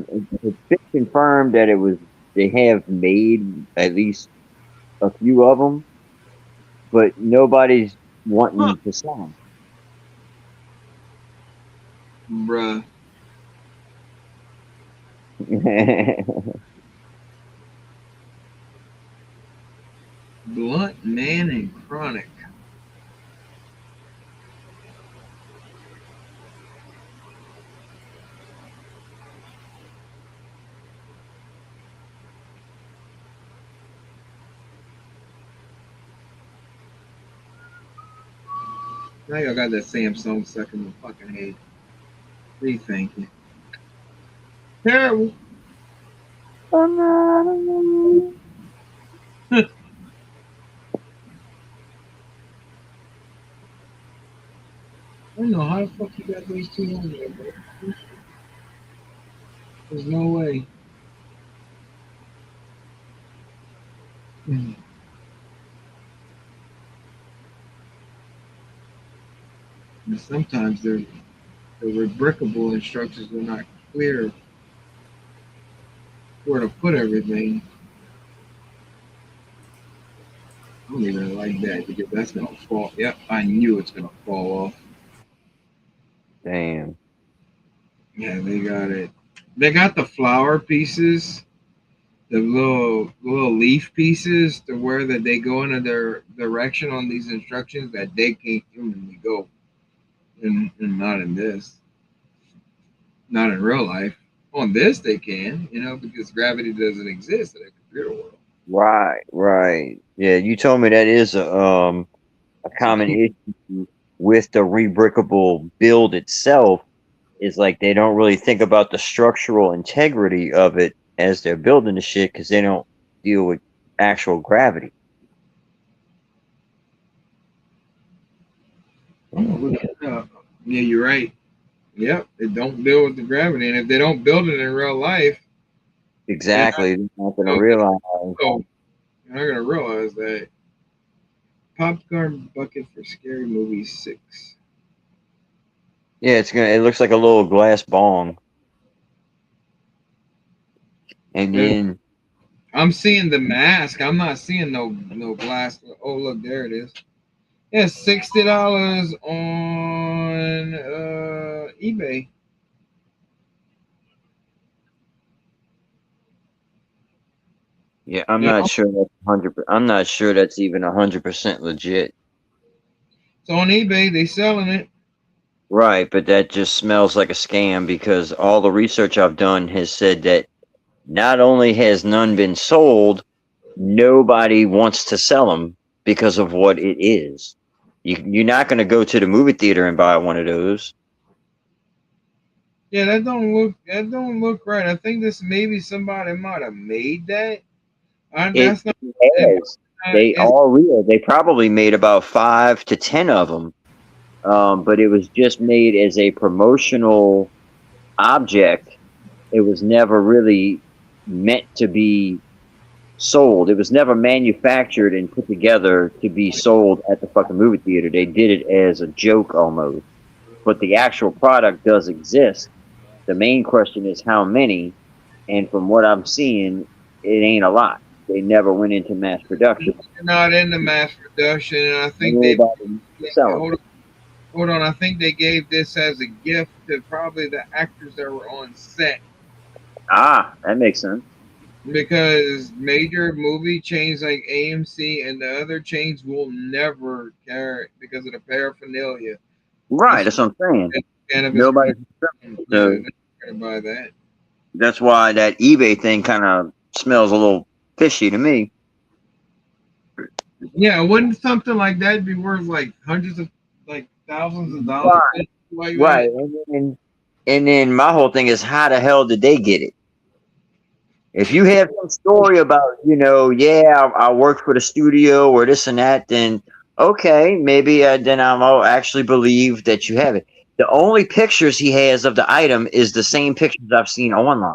it's been confirmed that they have made at least a few of them, but nobody's wanting to sell Bruh. them. Blunt Man and Chronic. Now y'all got that Samsung stuck in the fucking head. Thank you. Terrible. I don't know how the fuck you got those two on there, bro. There's no way. And sometimes the rebrickable instructions are not clear where to put everything. I don't even like that because that's gonna fall. Yep, I knew it's gonna fall off. Damn. Yeah, they got it. They got the flower pieces, the little leaf pieces, to where that they go in their direction on these instructions that they can't humanly go, and not in this, not in real life. On this they can, because gravity doesn't exist in a computer world. Right. Yeah, you told me that is a common issue with the rebrickable build itself. Is like they don't really think about the structural integrity of it as they're building the shit because they don't deal with actual gravity. Oh, look at that. Yeah, you're right. Yep, they don't deal with the gravity, and if they don't build it in real life, Exactly. They're not going to oh, realize. you're not gonna realize that. Popcorn bucket for Scary Movie 6. Yeah, it looks like a little glass bong. And Yeah. then I'm seeing the mask. I'm not seeing no glass. Oh, look, there it is. Yeah, $60 on eBay. Yeah, I'm Yeah, not sure that's 100. I'm not sure that's even 100% legit. it's on eBay. They selling it. Right, but that just smells like a scam because all the research I've done has said that not only has none been sold, nobody wants to sell them because of what it is. You're not going to go to the movie theater and buy one of those. Yeah, that don't look right. I think this maybe somebody might have made that. It That's not. has. They It's, all real. They probably made about 5 to 10 of them, but it was just made as a promotional object. It was never really meant to be sold. It was never manufactured and put together to be sold at the fucking movie theater. They did it as a joke almost. But the actual product does exist. The main question is how many, and from what I'm seeing, it ain't a lot. They never went into mass production. not in the mass production, and I think they Nobody sell them. hold on. I think they gave this as a gift to probably the actors that were on set Ah, that makes sense. because major movie chains like AMC and the other chains will never carry it because of the paraphernalia. Right, That's that's what I'm saying. cannabis. Nobody's Yeah, so they're gonna buy that. that's why that eBay thing kind of smells a little fishy to me. Yeah, wouldn't something like that be worth like hundreds of like thousands of dollars? Right, Like right. that? And then my whole thing is how the hell did they get it? If you have some story about, yeah, I worked for the studio or this and that, then okay, maybe then I'll actually believe that you have it. The only pictures he has of the item is the same pictures I've seen online.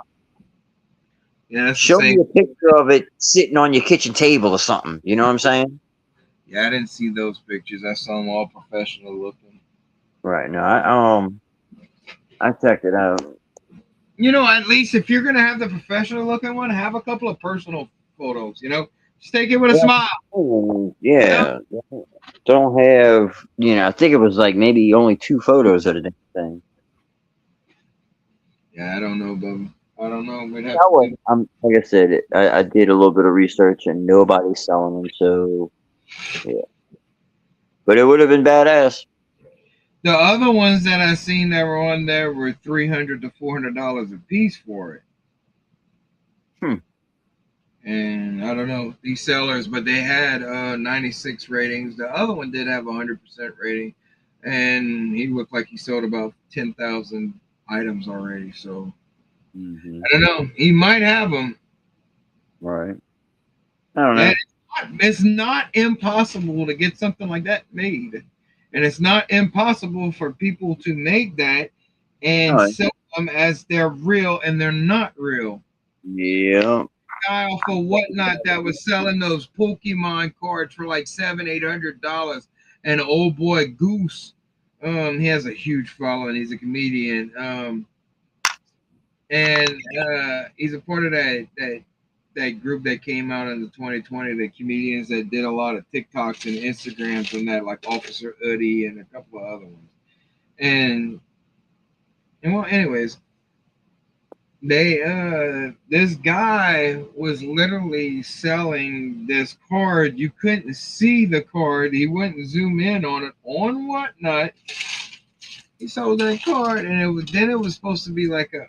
Yeah, that's the Show same. me a picture of it sitting on your kitchen table or something. You know what I'm saying? Yeah, I didn't see those pictures. I saw them all professional looking. Right. No, I checked it out. At least if you're gonna have the professional looking one, have a couple of personal photos. Just take it with a Yeah. smile. You know? Yeah. Don't have, I think it was like maybe only 2 photos of the damn thing. Yeah, I don't know, Bubba. I don't know. We'd have That to was, do. like I said, I did a little bit of research and nobody's selling them, so yeah. But it would have been badass. The other ones that I seen that were on there were $300 to $400 a piece for it. Hmm. And I don't know these sellers, but they had 96 ratings. The other one did have 100% rating, and he looked like he sold about 10,000 items already. So Mm-hmm. I don't know. He might have them. Right. I don't know. And it's not impossible to get something like that made, and it's not impossible for people to make that All and right. sell them as they're real, and they're not real. Yeah. Guy off of whatnot that was selling those Pokemon cards for like $700-800, and old boy Goose, he has a huge following. He's a comedian, and he's a part of that group that came out in the 2020, the comedians that did a lot of TikToks and Instagrams and that, like Officer Uddy and a couple of other ones. And well, anyways, they this guy was literally selling this card. You couldn't see the card. He wouldn't zoom in on it on whatnot. He sold that card, and it was supposed to be like a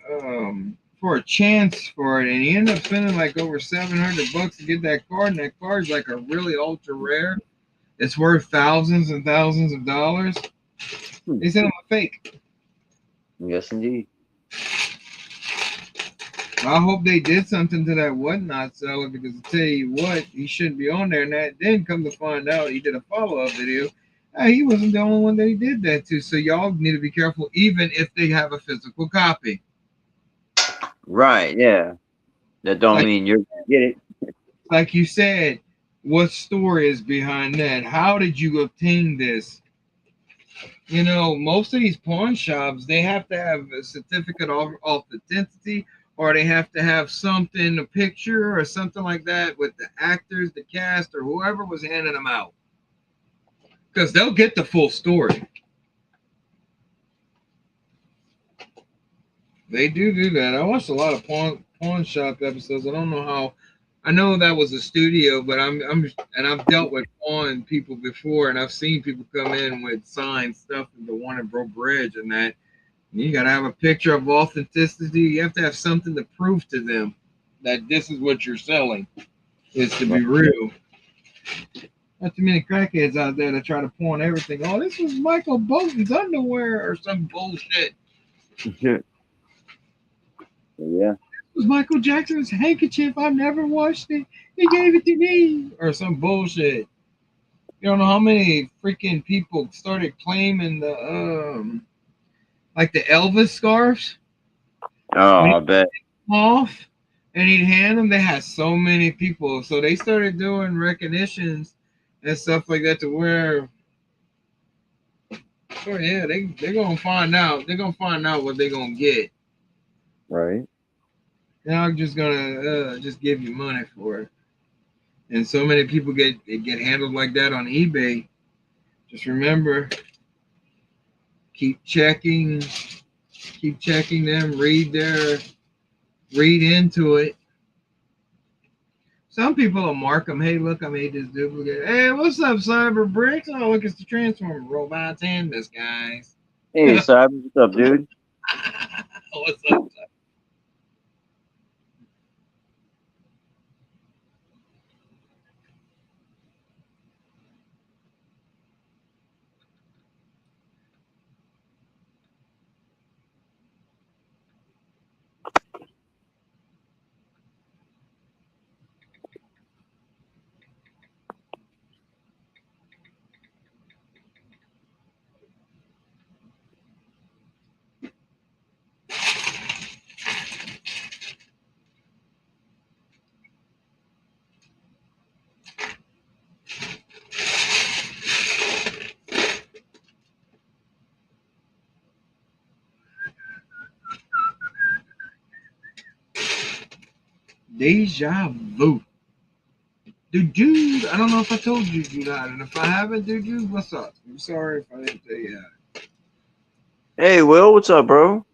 for a chance for it, and he ended up spending like over $700 to get that card, and that card's like a really ultra rare. It's worth thousands and thousands of dollars. Hmm. They said I'm a fake. Yes, indeed. I hope they did something to that whatnot seller because I tell you what, he shouldn't be on there. And that then come to find out, he did a follow up video. He wasn't the only one that he did that to. So y'all need to be careful, even if they have a physical copy. Right. Yeah. That don't Like mean you're gonna get it. like you said, what story is behind that? How did you obtain this? Most of these pawn shops, they have to have a certificate of authenticity, or they have to have something, a picture or something like that with the actors, the cast, or whoever was handing them out. Because they'll get the full story. They do that. I watched a lot of pawn shop episodes. I don't know how. I know that was a studio, but I've dealt with pawn people before, and I've seen people come in with signed stuff in the Warner Bros. Bridge and that. You got to have a picture of authenticity. You have to have something to prove to them that this is what you're selling. Is to be real. Not too many crackheads out there that try to pawn everything. Oh, this was Michael Bolton's underwear or some bullshit. Yeah. This was Michael Jackson's handkerchief. I never washed it. He gave it to me. Or some bullshit. You don't know how many freaking people started claiming the like the Elvis scarves. Oh, I bet. Off and he'd hand them. They had so many people, so they started doing recognitions and stuff like that to where, oh yeah, they're gonna find out. They're gonna find out what they're gonna get. Right. They're not just gonna just give you money for it. And so many people get handled like that on eBay. Just remember, keep checking them. Read into it. Some people will mark them. Hey, look, I made this duplicate. Hey, what's up, Cyber Bricks? Oh, look, it's the Transformer robots and this, guys. Hey, Cyber, what's up, dude? What's up? Deja vu. Dude, I don't know if I told you that, and if I haven't, dude, what's up? I'm sorry if I didn't tell you that. Hey, Will, what's up, bro?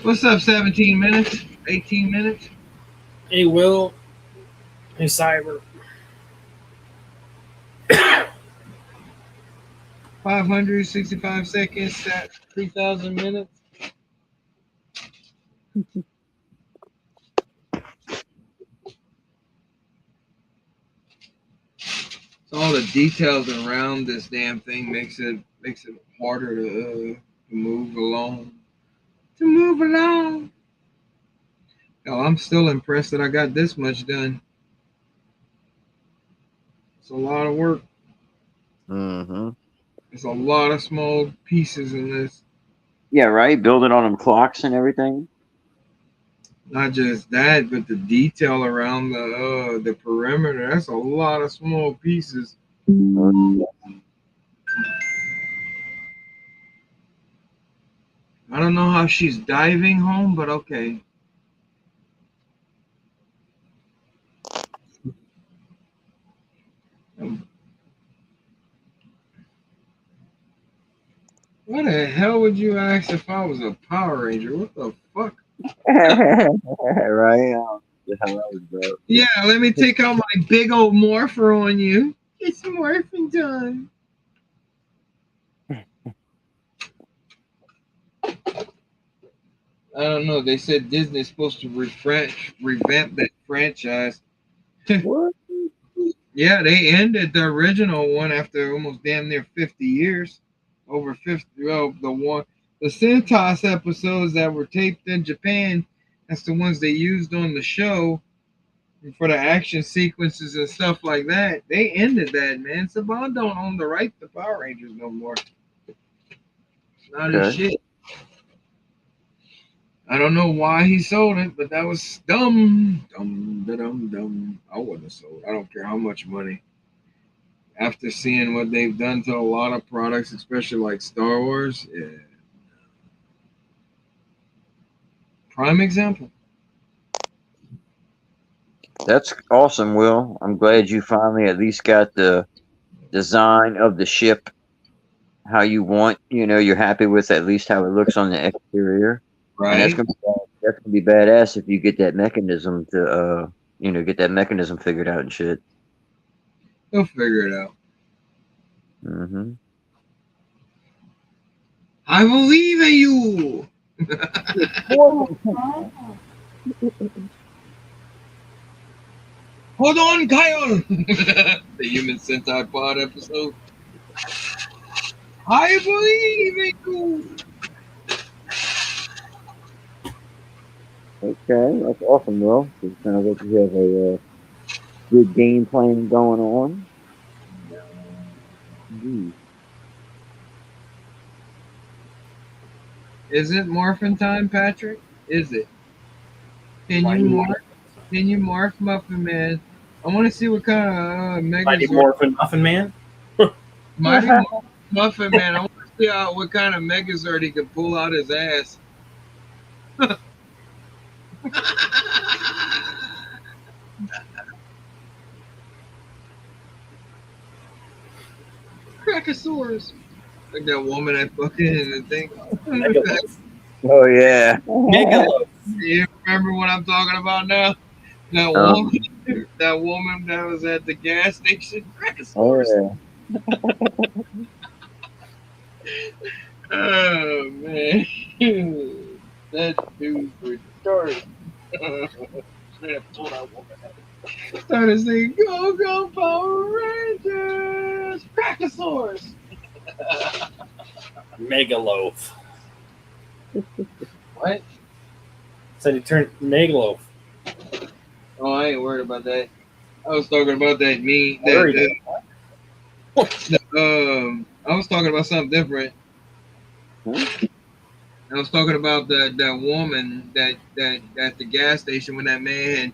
What's up, 17 minutes? 18 minutes? Hey, Will. Hey, Cyber. 565 seconds, 3,000 minutes. So all the details around this damn thing makes it harder to move along. Oh, I'm still impressed that I got this much done. It's a lot of work. Mm-hmm. There's a lot of small pieces in this. Yeah, right. Building on them clocks and everything. Not just that, but the detail around the perimeter. That's a lot of small pieces. I don't know how she's diving home, but okay. What the hell would you ask if I was a Power Ranger? What the fuck? Right. The hell that was dope. Yeah, let me take out my big old morpher on you. It's morphing time. I don't know. They said Disney's supposed to revamp that franchise. What? Yeah, they ended the original one after almost damn near 50 years. Over 50. Well, the Centos episodes that were taped in Japan, that's the ones they used on the show for the action sequences and stuff like that. They ended that, man. Saban don't own the right to Power Rangers no more. Not his shit. I don't know why he sold it, but that was dumb. Dumb. I wouldn't have sold. I don't care how much money. After seeing what they've done to a lot of products, especially like Star Wars, yeah. Prime example. That's awesome, Will. I'm glad you finally at least got the design of the ship how you want. You're happy with at least how it looks on the exterior, and Right? that's gonna be badass if you get that mechanism to get that mechanism figured out and shit. We'll figure it out. Mm-hmm. I believe in you. Hold on, Kyle. The Human Sentai Pod episode. I believe in you. Okay, that's awesome, Will. It sounds like you have a good game plan going on. Indeed. Is it morphin time, Patrick? Is it? Can Mighty you morph? Can you morph, Muffin Man? I want to see what kind of Mighty Megazord. Morphin Muffin Man. Mighty Muffin Man. I want to see what kind of Megazord he can pull out his ass. Crackosaurus. Like that woman I fucking in the thing. Oh yeah. Megalo. You remember what I'm talking about now? That woman, that woman that was at the gas station. Oh Crackosaurus. yeah. Oh man, that dude's retarded. Started saying, "Go go Power Rangers, Crackosaurus." Megaloaf. What? Said he turned Megaloaf. Oh, I ain't worried about that. I was talking about that me. I was talking about something different. I was talking about that woman that at the gas station when that man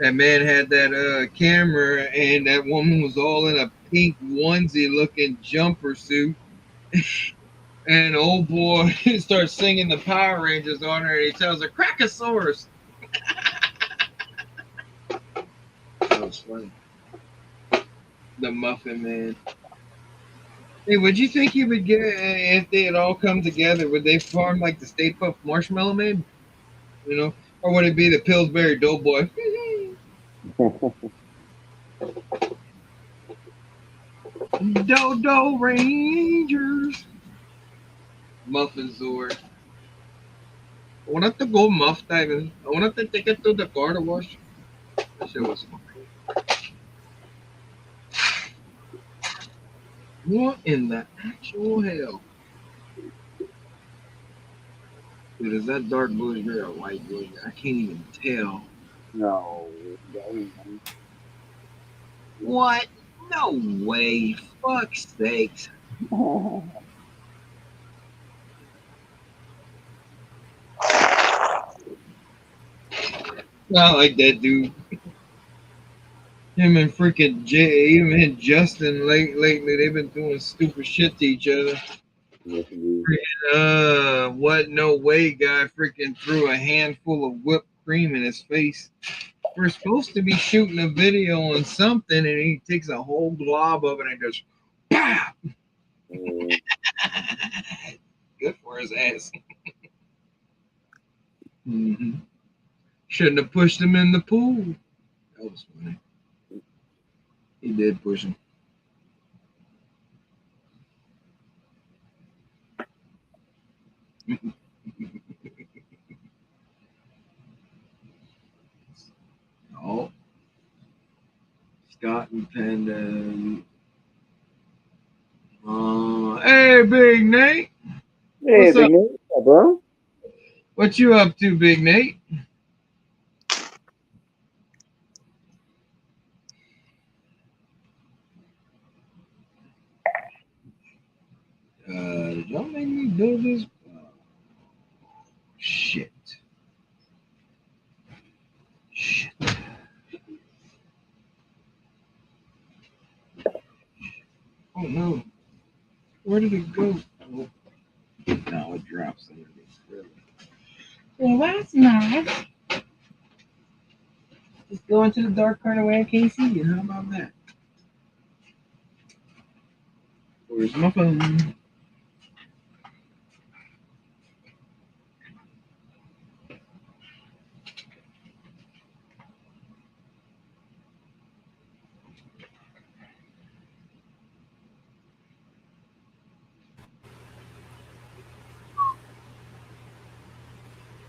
had that camera and that woman was all in a pink onesie looking jumper suit. And old boy starts singing the Power Rangers on her and he tells her Crackosaurus. That was funny. The Muffin Man. Hey, would you think he would get if they had all come together? Would they form like the Stay Puft Marshmallow Man? Or would it be the Pillsbury Doughboy? Dodo Rangers. Muffin Zord. I wanted to go muff diving. I wanted to take it to the car to wash. That shit was fun. What in the actual hell? Dude, is that dark blue hair or white blue hair? I can't even tell. No. What? No way. Fuck's sakes. Not like that dude. Him and freaking him and Justin lately, they've been doing stupid shit to each other. Freaking, what no way guy freaking threw a handful of whipped cream in his face. We're supposed to be shooting a video on something and he takes a whole glob of it and goes, pow! Good for his ass. Mm-hmm. Shouldn't have pushed him in the pool. That was funny. He did push him. Oh, Scott and Panda. Hey, Big Nate. Hey, What's Big up? Nate. What's up, bro? What you up to, Big Nate? Did y'all make me build this? Shit. Oh no. Where did it go? Oh. No, it drops underneath. Really. Well, that's nice. Just go into the dark part where I can't see you. How about that? Where's my phone?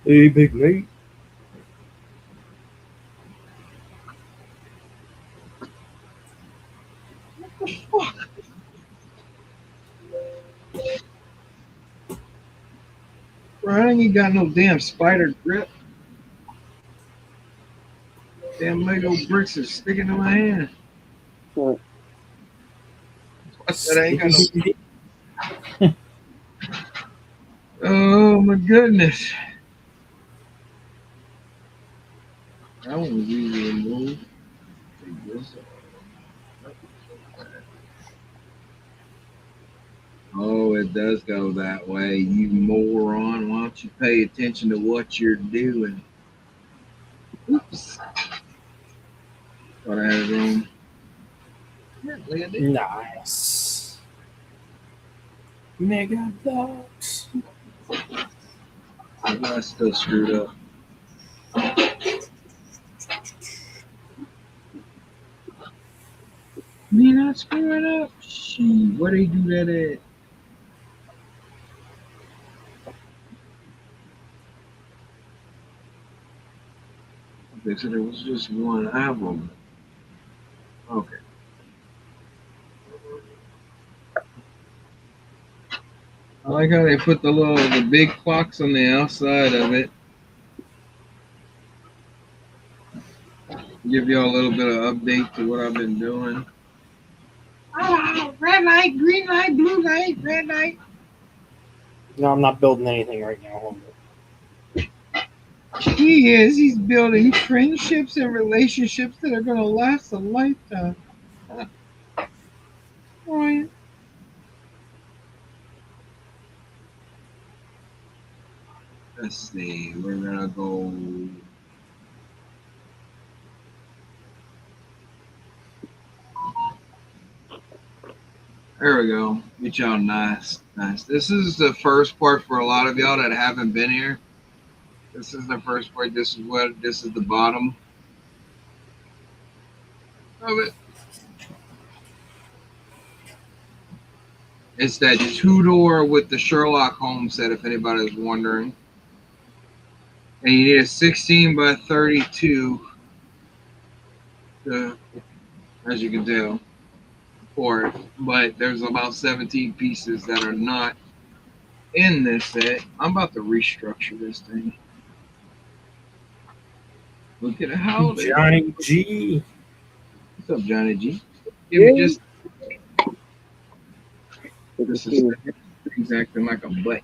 Hey, big mate. What the fuck? Bro, I ain't got no damn spider grip. Damn Lego bricks are sticking to my hand. What? I said I ain't got no. Oh my goodness. That one was easy to move. Oh, it does go that way, you moron. Why don't you pay attention to what you're doing? Oops. Thought I had it wrong. Apparently I did. Nice. Mega blocks. I still screwed up. Me not screwing up? Shit, where they do that at? They said there was just one album. Okay. I like how they put the big clocks on the outside of it. Give y'all a little bit of update to what I've been doing. Oh, red light, green light, blue light, red light. No, I'm not building anything right now. Hold on. He is. He's building friendships and relationships that are going to last a lifetime. Right. Let's see. We're going to go. There we go. Get y'all nice. This is the first part for a lot of y'all that haven't been here. This is the first part. This is the bottom of it. It's that 2-door with the Sherlock Holmes set, if anybody's wondering. And you need a 16 by 32, as you can tell, for it. But there's about 17 pieces that are not in this set. I'm about to restructure this thing. Look at how Johnny G. What's up, Johnny G? Give me just. This is exactly like a butt.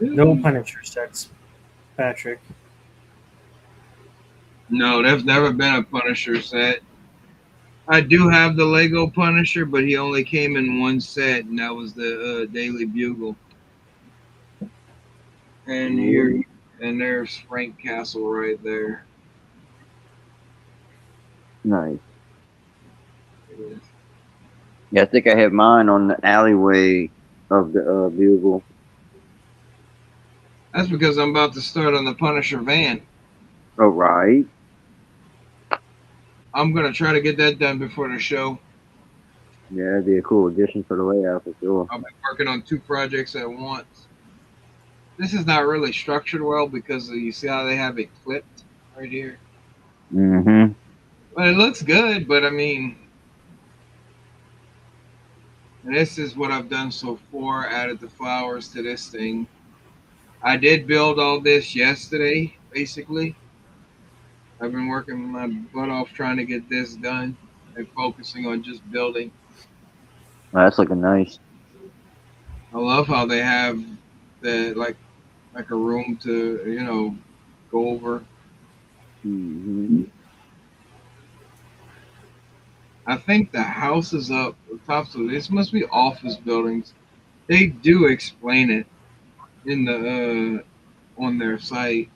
No Punisher sets, Patrick. No, there's never been a Punisher set. I do have the Lego Punisher, but he only came in one set, and that was the Daily Bugle. And here, and there's Frank Castle right there. Nice. Yeah, I think I have mine on the alleyway of the Bugle. That's because I'm about to start on the Punisher van. Oh, right. I'm going to try to get that done before the show. Yeah, that'd be a cool addition for the layout for sure. I'll be working on 2 projects at once. This is not really structured well because you see how they have it clipped right here. Mm-hmm. But it looks good, but I mean, this is what I've done so far. Added the flowers to this thing. I did build all this yesterday, basically. I've been working my butt off trying to get this done and focusing on just building. Oh, that's looking nice. I love how they have the like a room to go over. Mm-hmm. I think the house is up the top, so this must be office buildings. They do explain it in the on their site.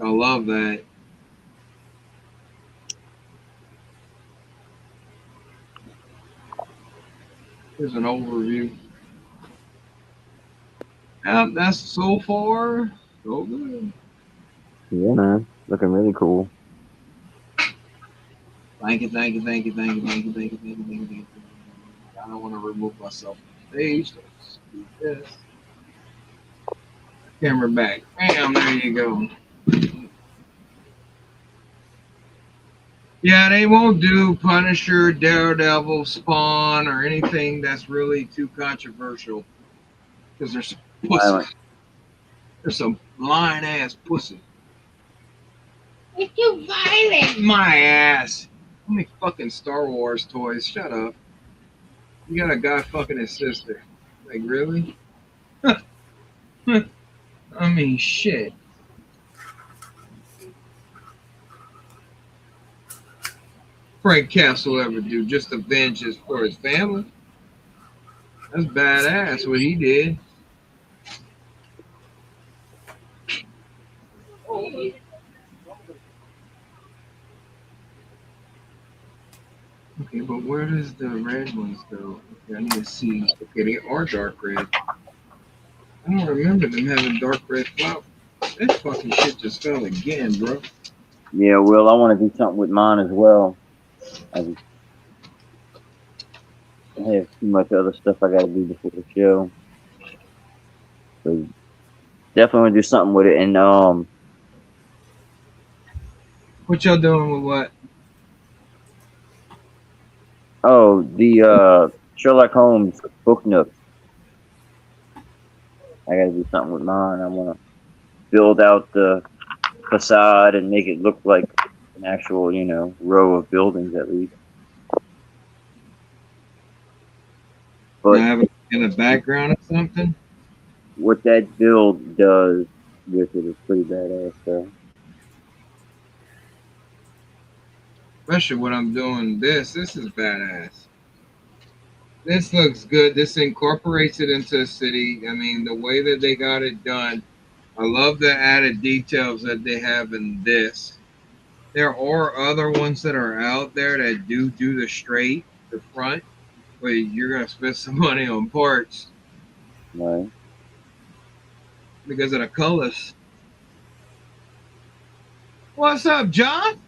I love that. Here's an overview. Yep, that's so far so good. Yeah, man. Looking really cool. Thank you, thank you, thank you, thank you, thank you, thank you, thank you, thank you, thank you. I don't want to remove myself from the stage. Let's do this. Camera back. Bam, there you go. Yeah, they won't do Punisher, Daredevil, Spawn, or anything that's really too controversial. Because there's some pussy. Violent. There's some lying ass pussy. It's too violent. My ass. How many fucking Star Wars toys? Shut up. You got a guy fucking his sister. Like, really? I mean, shit. Frank Castle ever do just to avenge his for his family? That's badass what he did. Okay, but where does the red ones go? Okay, I need to see. Okay, they are dark red. I don't remember them having dark red flowers. That fucking shit just fell again, bro. Yeah, Will, I want to do something with mine as well. I have too much other stuff I got to do before the show. So definitely want to do something with it. And What y'all doing with what? oh, the Sherlock Holmes book nook. I got to do something with mine. I want to build out the facade and make it look like an actual, row of buildings at least. But Have it in the background or something? what that build does with it is pretty badass, though. Especially when I'm doing this. This is badass. This looks good. This incorporates it into a city. I mean, the way that they got it done. I love the added details that they have in this. There are other ones that are out there that do the front, but you're gonna spend some money on parts Right. because of the colors. What's up, John?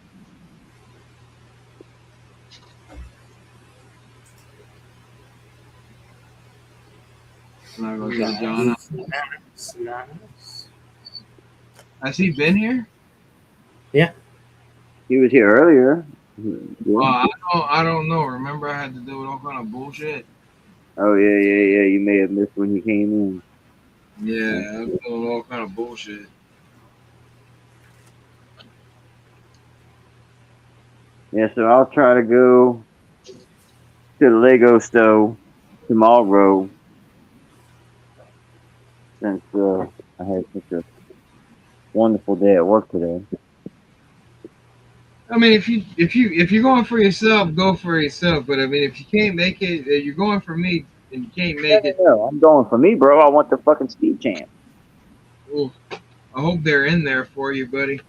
I'm not gonna tell John. Has he been here? He was here earlier. I don't know. Remember, I had to deal with all kind of bullshit. Oh, yeah. You may have missed when he came in. Yeah, I was doing all kind of bullshit. Yeah, so I'll try to go to the Lego store tomorrow since I had such a wonderful day at work today. I mean, if you're going for yourself, go for yourself. But I mean, if you can't make it, you're going for me, and you can't make it. No, I'm going for me, bro. I want the fucking speed champ. Ooh, I hope they're in there for you, buddy.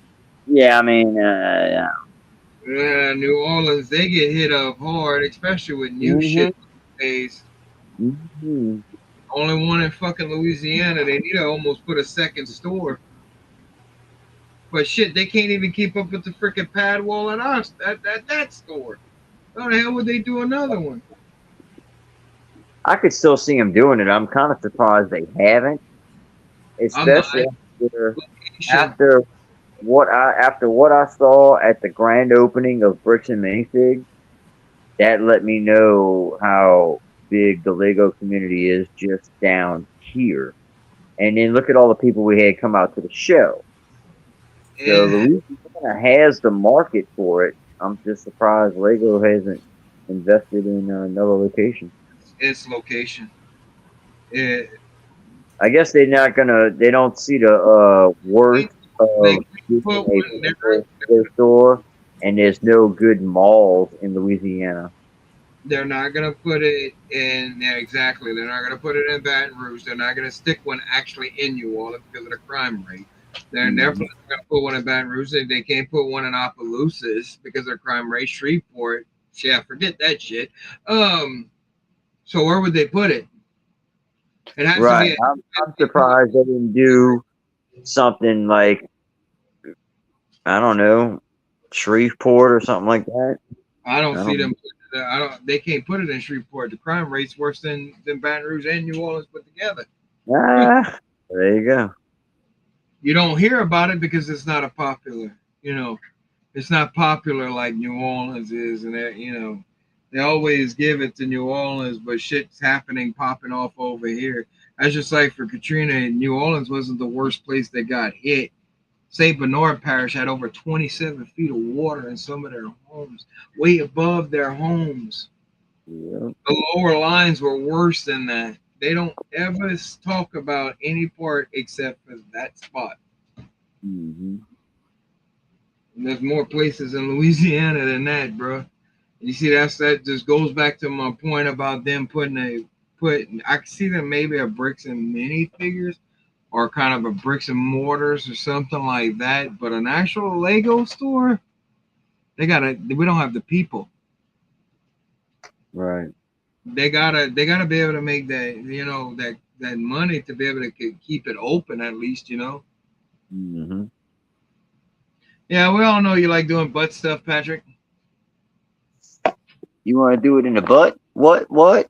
Yeah, I mean, New Orleans, they get hit up hard, especially with new shit these days. Mm-hmm. Only one in fucking Louisiana. They need to almost put a second store. But shit, they can't even keep up with the freaking pad wall at us. That store. How the hell would they do another one? I could still see them doing it. I'm kind of surprised they haven't, especially after what I saw at the grand opening of Bricks and Minifigs. That let me know how big the Lego community is just down here. And then look at all the people we had come out to the show. So Louisiana has the market for it. I'm just surprised Lego hasn't invested in another location. Its location. I guess they don't see the worth of their store, and there's no good malls in Louisiana. They're not gonna put it in exactly. They're not gonna put it in Baton Rouge. They're not gonna stick one actually in New Orleans because of the crime rate. They're definitely going to put one in Baton Rouge. They can't put one in Opelousas because they're crime rate. Shreveport. Yeah, forget that shit. So where would they put it? It has to be. I'm surprised they didn't do something like, I don't know, Shreveport or something like that. I don't see them. I don't. They can't put it in Shreveport. The crime rate's worse than Baton Rouge and New Orleans put together. Ah, there you go. You don't hear about it because it's not a popular. It's not popular like New Orleans is, and they always give it to New Orleans, but shit's popping off over here. That's just like for Katrina. New Orleans wasn't the worst place that got hit. St. Bernard Parish had over 27 feet of water in some of their homes, way above their homes. Yep. The lower lines were worse than that. They don't ever talk about any part except for that spot. Mm-hmm. And there's more places in Louisiana than that, bro. You see, that just goes back to my point about them I can see them maybe a bricks and mini figures or kind of a bricks and mortars or something like that. But an actual Lego store, we don't have the people. Right. They gotta be able to make that, that money to be able to keep it open at least, Mm-hmm. Yeah, we all know you like doing butt stuff, Patrick. You want to do it in the butt? What?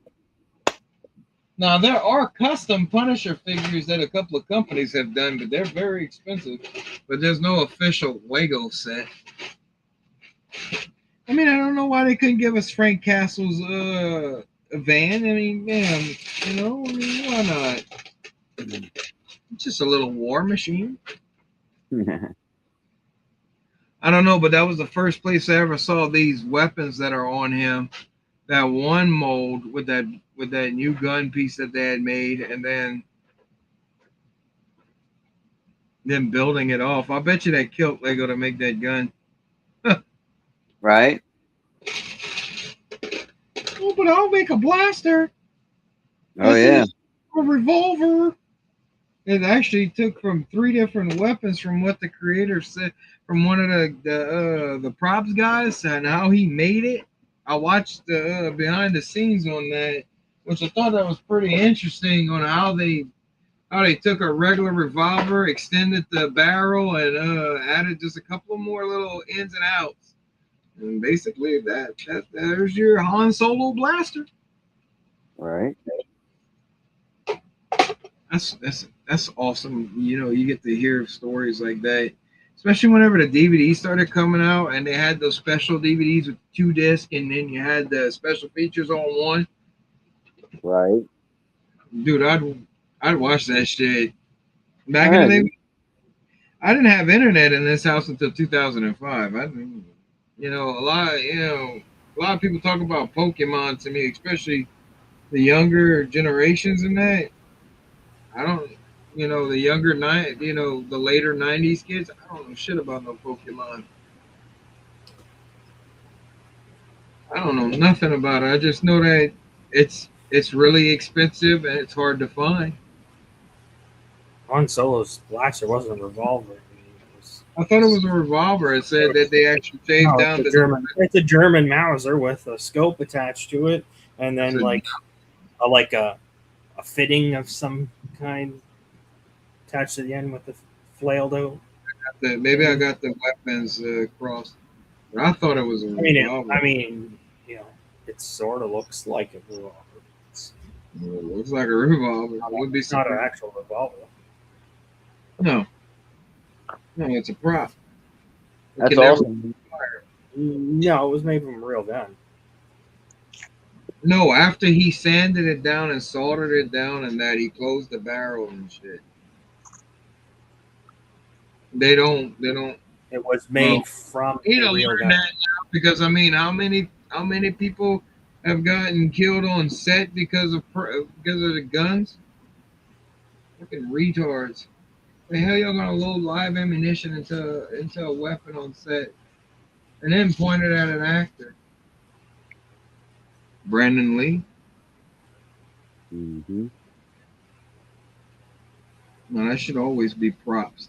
Now, there are custom Punisher figures that a couple of companies have done, but they're very expensive. But there's no official Lego set. I mean, I don't know why they couldn't give us Frank Castle's van. I mean, man, why not? It's just a little war machine. I don't know, but that was the first place I ever saw these weapons that are on him. That one mold with that new gun piece that they had made, and then building it off. I bet you that killed Lego to make that gun. Right? Oh, but I'll make a blaster. Oh, yeah. A revolver. It actually took from 3 different weapons from what the creator said from one of the props guys and how he made it. I watched the behind the scenes on that, which I thought that was pretty interesting on how they took a regular revolver, extended the barrel, and added just a couple more little ins and outs. And basically, there's your Han Solo blaster. Right. That's awesome. You get to hear stories like that, especially whenever the DVDs started coming out and they had those special DVDs with 2 discs, and then you had the special features on one. Right. Dude, I'd watch that shit. Back in the day, I didn't have internet in this house until 2005. A lot of people talk about Pokemon to me, especially the younger generations in that. I don't, the the later 90s kids, I don't know shit about no Pokemon. I don't know nothing about it. I just know that it's really expensive and it's hard to find. Han Solo's blaster wasn't a revolver. I thought it was a revolver. It said that they actually shaved down the German. It's a German Mauser with a scope attached to it, and then a fitting of some kind attached to the end with the flailed out. Maybe I got the weapons crossed. But I thought it was a revolver. It sort of looks like a revolver. It looks like a revolver. It would be it's not an actual revolver. No, it's a prop. That's awesome. No, it was made from a real gun. No, after he sanded it down and soldered it down and that, he closed the barrel and shit. They don't. It was made from a real gun. Because how many people have gotten killed on set because of the guns? Fucking retards. The hell y'all gonna load live ammunition into a weapon on set and then point it at an actor? Brandon Lee. Mm-hmm. No, that should always be props.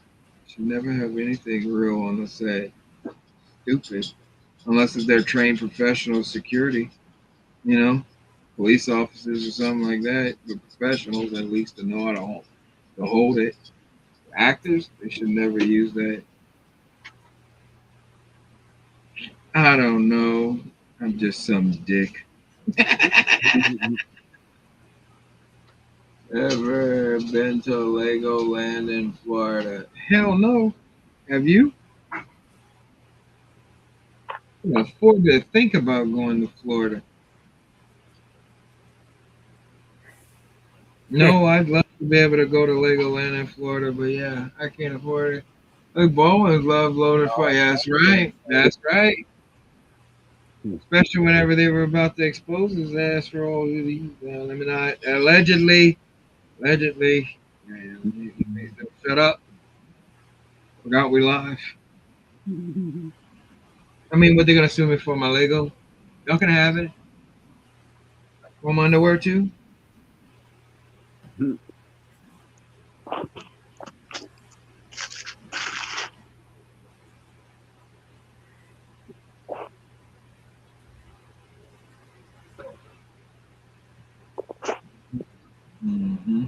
Should never have anything real on the set. Stupid. Unless it's their trained professional security, you know, police officers or something like that. But professionals, at least, to know how to hold it. Actors, they should never use that. I don't know. I'm just some dick. Ever been to Legoland in Florida? Hell no. Have you? I can afford to think about going to Florida. No, I'd love to be able to go to Legoland in Florida, but yeah, I can't afford it. Like Bowens love loaded fire. Yeah, that's right. That's right. Especially whenever they were about to expose his ass for all these. Let me not. Allegedly. Man, shut up. Forgot we live. I mean, what they gonna sue me for? My Lego? Y'all can have it. Want my underwear too? Mm-hmm.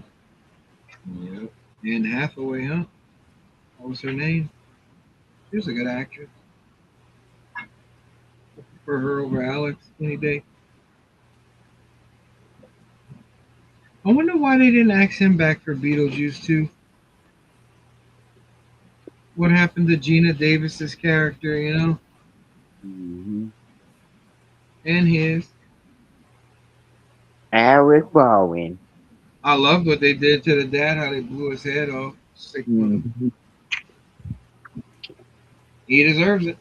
Yep. Anne Hathaway, huh? What was her name? She was a good actress. For her over Alex any day. I wonder why they didn't ask him back for Beetlejuice too. What happened to Gina Davis's character, you know? Mm-hmm. And his. Alec Baldwin. I loved what they did to the dad, how they blew his head off. Sick with him. Mm-hmm. He deserves it.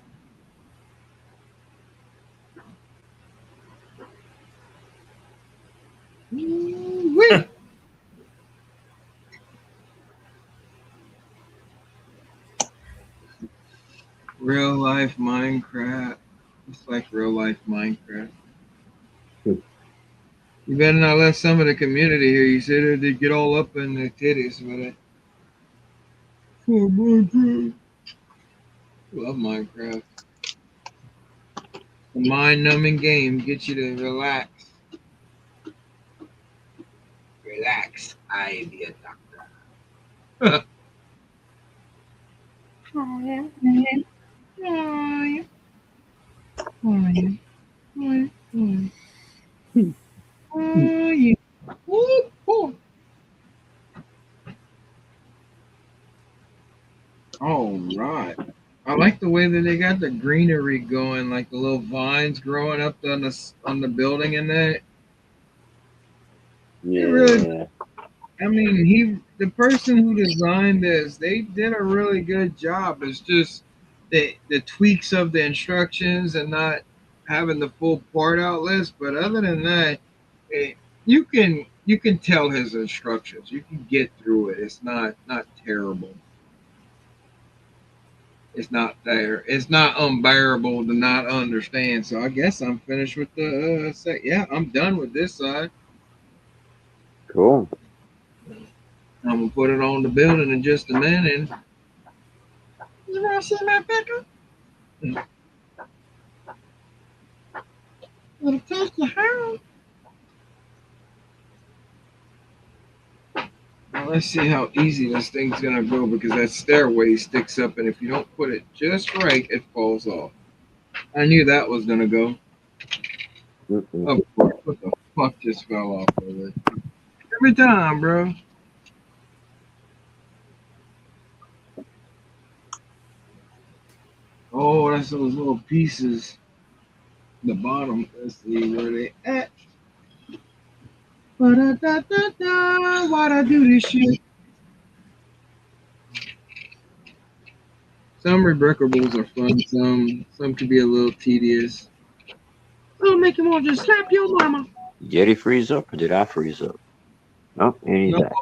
Woo-wee. Real life Minecraft. It's like real life Minecraft. You better not let some of the community hear you say that they get all up in their titties with it. Oh, Minecraft. Love Minecraft. A mind-numbing game gets you to relax. Relax. I be a doctor. Oh, yeah. Oh, yeah. Oh, yeah. Oh, yeah. Oh, yeah. Ooh, ooh. All right. I like the way that they got the greenery going, like the little vines growing up on the building and that. It really, Yeah. I mean, the person who designed this, they did a really good job. It's just the tweaks of the instructions and not having the full part out list. But other than that, it, you can tell his instructions. You can get through it. It's not terrible. It's not there. It's not unbearable to not understand. So I guess I'm finished with the set. Yeah, I'm done with this side. Cool. I'm gonna put it on the building in just a minute. You wanna see my bedroom? It'll take you home. Now let's see how easy this thing's gonna go because that stairway sticks up, and if you don't put it just right, it falls off. I knew that was gonna go. Mm-mm. Of course, what the fuck just fell off of it? Every time, bro. Oh, that's those little pieces. The bottom. Let's see where they at. Ba-da-da-da-da. Why'd I do this shit? Some rebrickables are fun. Some can be a little tedious. It'll make you want to just slap your mama. Did he freeze up or did I freeze up? Oh, and he's No, back.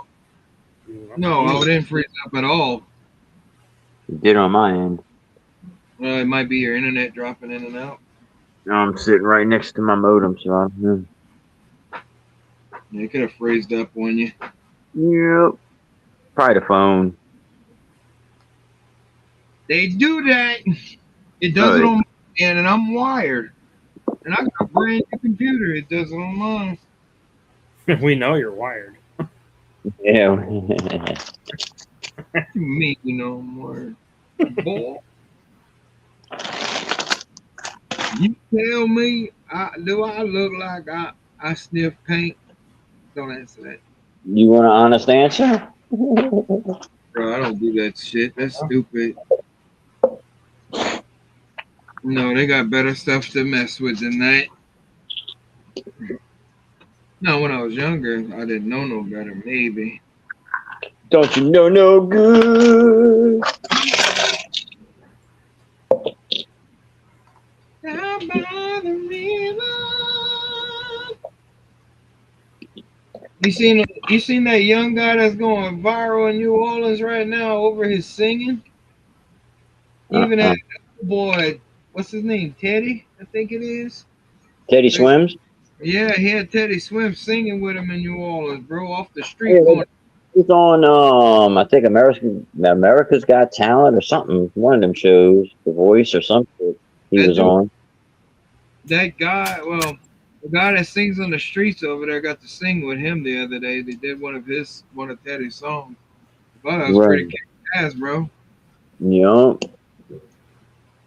no, I didn't freeze up at all. He did on my end. It might be your internet dropping in and out. I'm sitting right next to my modem, so I don't know. Yeah, it could have freezed up on you. Yep. Probably the phone. They do that. It does it on my end, and I'm wired. And I got a brand new computer. It does it on mine. We know you're wired. Yeah. Me, you know, I'm wired. Boy, you tell me, do I look like I sniff paint? Don't answer that. You want an honest answer? Bro, I don't do that shit. That's stupid. No, they got better stuff to mess with than that. No, when I was younger, I didn't know no better. Maybe. Don't you know no good? Down by the river. You seen that young guy that's going viral in New Orleans right now over his singing? Even that boy, what's his name? Teddy, I think it is. Teddy Swims? Yeah, he had Teddy Swim singing with him in New Orleans, bro, off the street. Yeah, it's on I think America's Got Talent or something. One of them shows, The Voice or something. He was on. That guy, well, the guy that sings on the streets over there got to sing with him the other day. They did one of Teddy's songs. But that was pretty kick-ass, bro. Yup.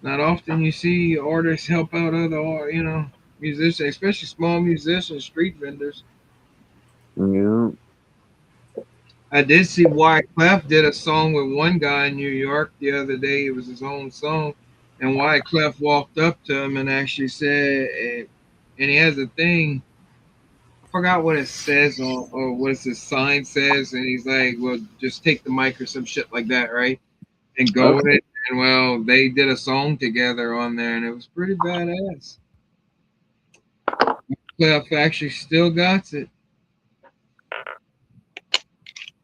Not often you see artists help out other, musicians, especially small musicians, street vendors. Yeah. I did see Wyclef did a song with one guy in New York the other day. It was his own song. And Wyclef walked up to him and actually said, and he has a thing, I forgot what it says or what his sign says. And he's like, well, just take the mic or some shit like that, right? And go with it. And well, they did a song together on there and it was pretty badass. Wyclef actually still got it.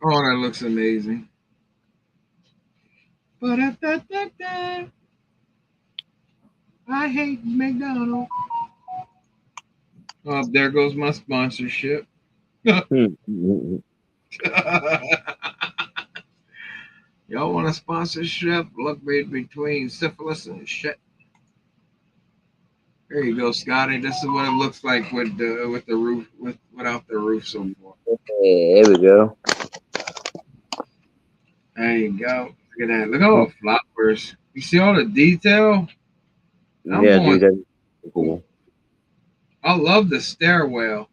Oh, that looks amazing. Ba-da-da-da-da. I hate McDonald's. Oh, there goes my sponsorship. Y'all want a sponsorship? Look between syphilis and shit. There you go, Scotty. This is what it looks like with the roof, without the roof so far. Hey, there we go. There you go. Look at that. Look at all the flowers. You see all the detail? Dude, that's cool. I love the stairwell.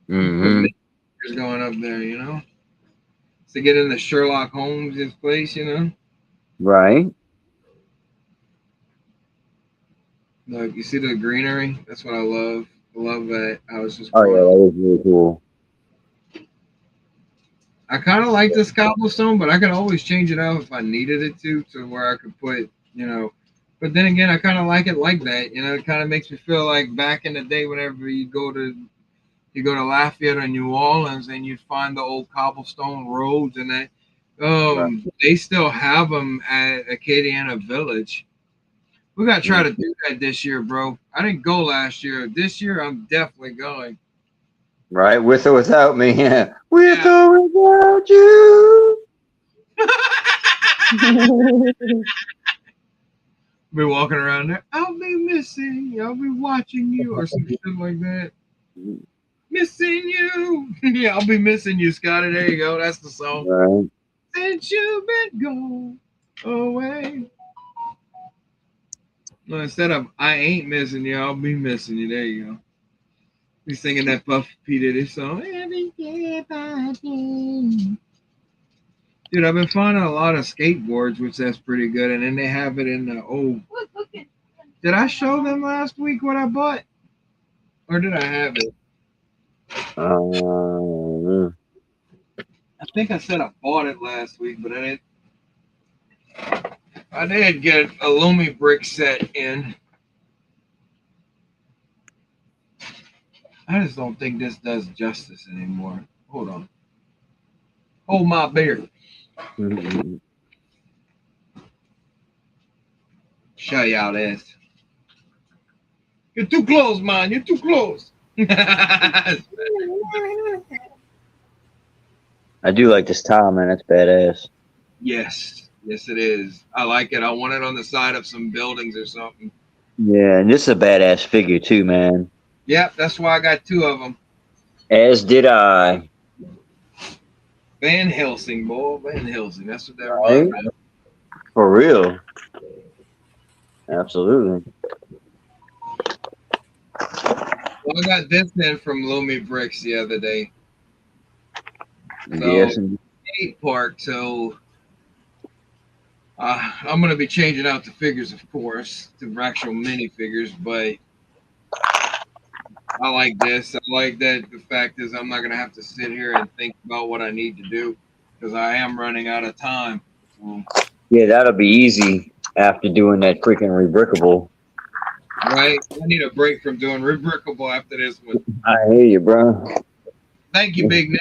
Mm-hmm. Going up there, to get into Sherlock Holmes' place, Right. Look, you see the greenery? That's what I love. I love that. I was just. Oh yeah, that was really cool. I kind of like this cobblestone, but I could always change it out if I needed it to where I could put, But then again, I kind of like it like that. It kind of makes me feel like back in the day, whenever you go to Lafayette or New Orleans, and you'd find the old cobblestone roads, and that they still have them at Acadiana Village. We gotta try to do that this year, bro. I didn't go last year. This year, I'm definitely going. Right, with or without me, yeah. With or without you. Be walking around there. I'll be missing you. I'll be watching you, or some shit like that. Missing you. Yeah, I'll be missing you, Scotty. There you go. That's the song. Right. Since you've been gone away. No, instead of I ain't missing you, I'll be missing you. There you go. Be singing that Puff P. Diddy song. Every day by day. Dude, I've been finding a lot of skateboards, which that's pretty good. And then they have it in the Did I show them last week what I bought? Or did I have it? I think I said I bought it last week, but I didn't. I did get a Lumi brick set in. I just don't think this does justice anymore. Hold on. Hold my beer. Show y'all this. You're too close, man. You're too close. I do like this tile, man. That's badass. Yes. Yes, it is. I like it. I want it on the side of some buildings or something. Yeah, and this is a badass figure too, man. Yep, that's why I got two of them. As did I. Van Helsing, boy. Van Helsing. That's what that Right? reminds me of. For real. Absolutely. Well, I got this in from Lumi Bricks the other day. So, Yes. And skate park. So, I'm going to be changing out the figures, of course, to actual minifigures, but I like this. I like that the fact is I'm not going to have to sit here and think about what I need to do because I am running out of time. So, yeah, that'll be easy after doing that freaking rebrickable. right? I need a break from doing Rebrickable after this one. I hear you, bro. Thank you, Big Nick.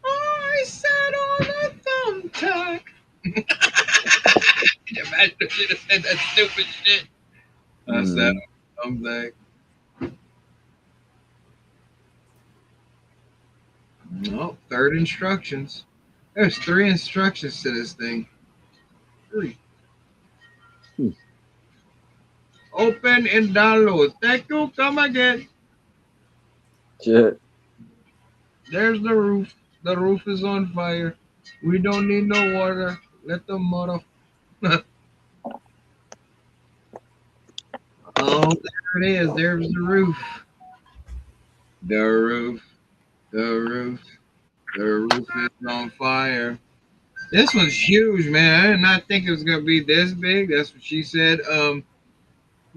I sat on a thumbtack. Imagine if she'd have said that stupid shit. I sat on a thumbtack. No, third instructions. There's 3 instructions to this thing. 3. Open and download. Thank you. Come again. Shit. There's the roof. The roof is on fire. We don't need no water. Let the mother. Oh, there it is. There's the roof. The roof. The roof. The roof is on fire. This one's huge, man. I did not think it was gonna be this big. That's what she said.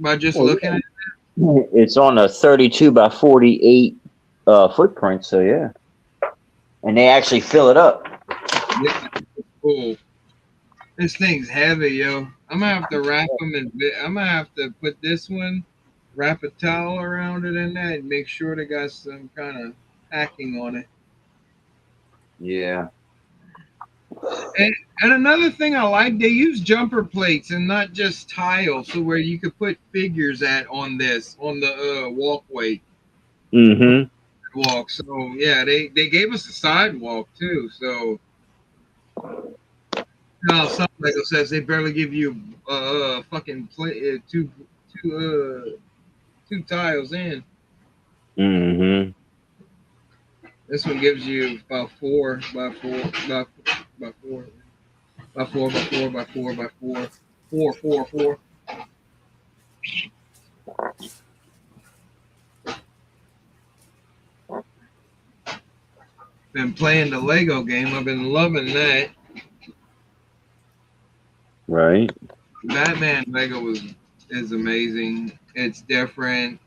By just looking at it. It's on a 32 by 48 footprint, so yeah. And they actually fill it up. Yeah, cool. This thing's heavy, yo. I'm gonna have to wrap them in. I'm gonna have to put this one, wrap a towel around it and that, and make sure they got some kind of packing on it. Yeah. And another thing I like, they use jumper plates and not just tiles, so where you could put figures at on this on the walkway walk. So yeah, they gave us a sidewalk too. So no, some Lego says they barely give you fucking two tiles in. This one gives you about 4 by 4 by 4 by 4 by 4 by 4 by 4 4 4 4. Been playing the Lego game. I've been loving that. Right. Batman Lego is amazing. It's different.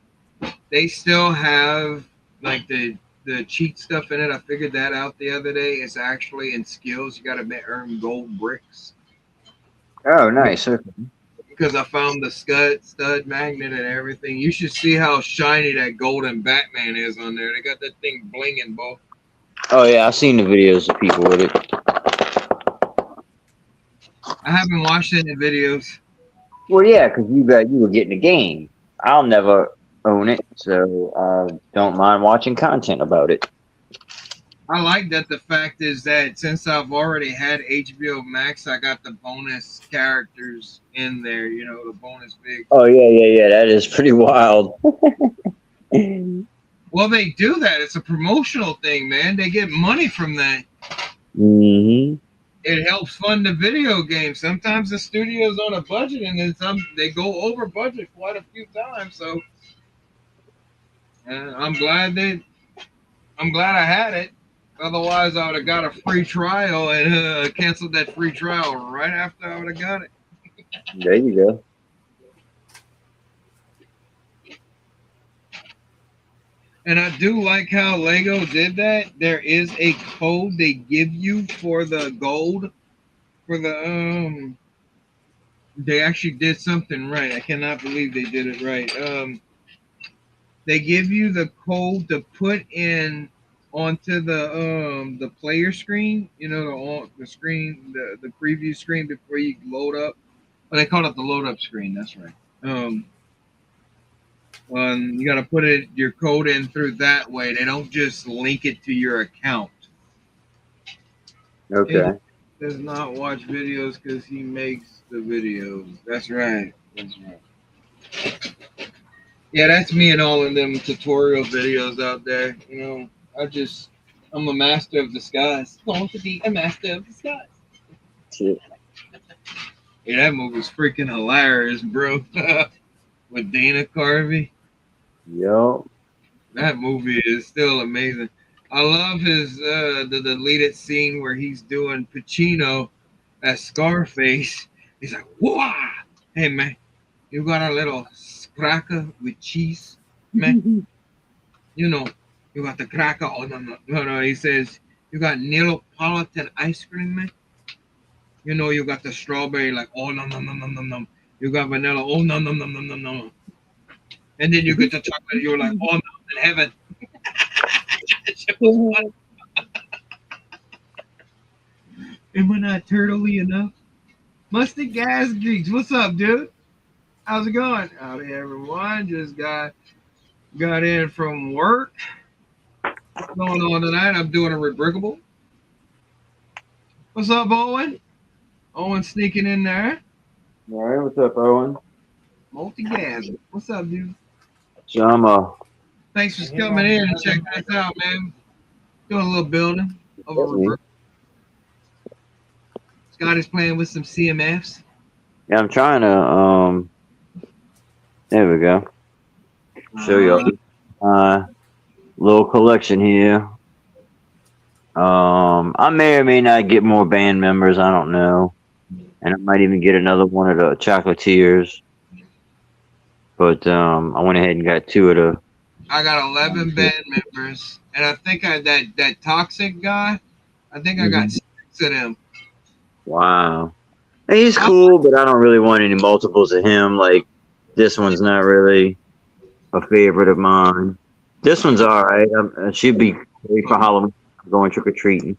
They still have like the cheat stuff in it. I figured that out the other day. It's actually in skills. You got to earn gold bricks. Oh, nice. Because I found the stud magnet and everything. You should see how shiny that golden Batman is on there. They got that thing blinging, both. Oh yeah, I've seen the videos of people with it. I haven't watched any videos. Well, yeah, because you were getting the game. I'll never own it, so I don't mind watching content about it. I like that the fact is that since I've already had HBO Max, I got the bonus characters in there, you know, the bonus big. Oh, yeah. That is pretty wild. Well, they do that. It's a promotional thing, man. They get money from that. It helps fund the video game. Sometimes the studio's on a budget, and then they go over budget quite a few times. So I'm glad I had it. Otherwise, I would have got a free trial and canceled that free trial right after I would have got it. There you go. And I do like how Lego did that. There is a code they give you for the gold. For the they actually did something right. I cannot believe they did it right. They give you the code to put in onto the player screen. You know, the screen, the preview screen before you load up. Well, they call it the load up screen. That's right. You got to put your code in through that way. They don't just link it to your account. Okay. He does not watch videos because he makes the videos. That's right. That's right. Yeah, that's me and all of them tutorial videos out there. You know, I'm a master of disguise. Going to be a master of disguise. Shit. Yeah, that movie's freaking hilarious, bro. With Dana Carvey. Yo. That movie is still amazing. I love his the deleted scene where he's doing Pacino as Scarface. He's like, "Whoa, hey man, you got a little cracker with cheese, man? You know, you got the cracker. Oh no. He says you got Neapolitan ice cream, man. You know, you got the strawberry. Like, oh no. You got vanilla. Oh no. And then you get the chocolate. You're like, oh no, in heaven." Am I not turtley enough? Mustard Gas Geeks, what's up, dude? How's it going? Howdy, everyone. Just got in from work. What's going on tonight? I'm doing a rebrickable. What's up, Owen? Owen sneaking in there. All right, what's up, Owen? Multi-gas. What's up, dude? Jama. Thanks for coming in and checking us out, man. Doing a little building of a rebrickable. Scott is playing with some CMFs. Yeah, I'm trying to there we go. Show you little collection here. I may or may not get more band members, I don't know. And I might even get another one of the Chocolatiers. But I went ahead and got 2 of the I got 11 band members, and I think that toxic guy, I think I got 6 of them. Wow. He's cool, but I don't really want any multiples of him. Like, this one's not really a favorite of mine. This one's all right. She'd be great for Halloween. I'm going trick-or-treating.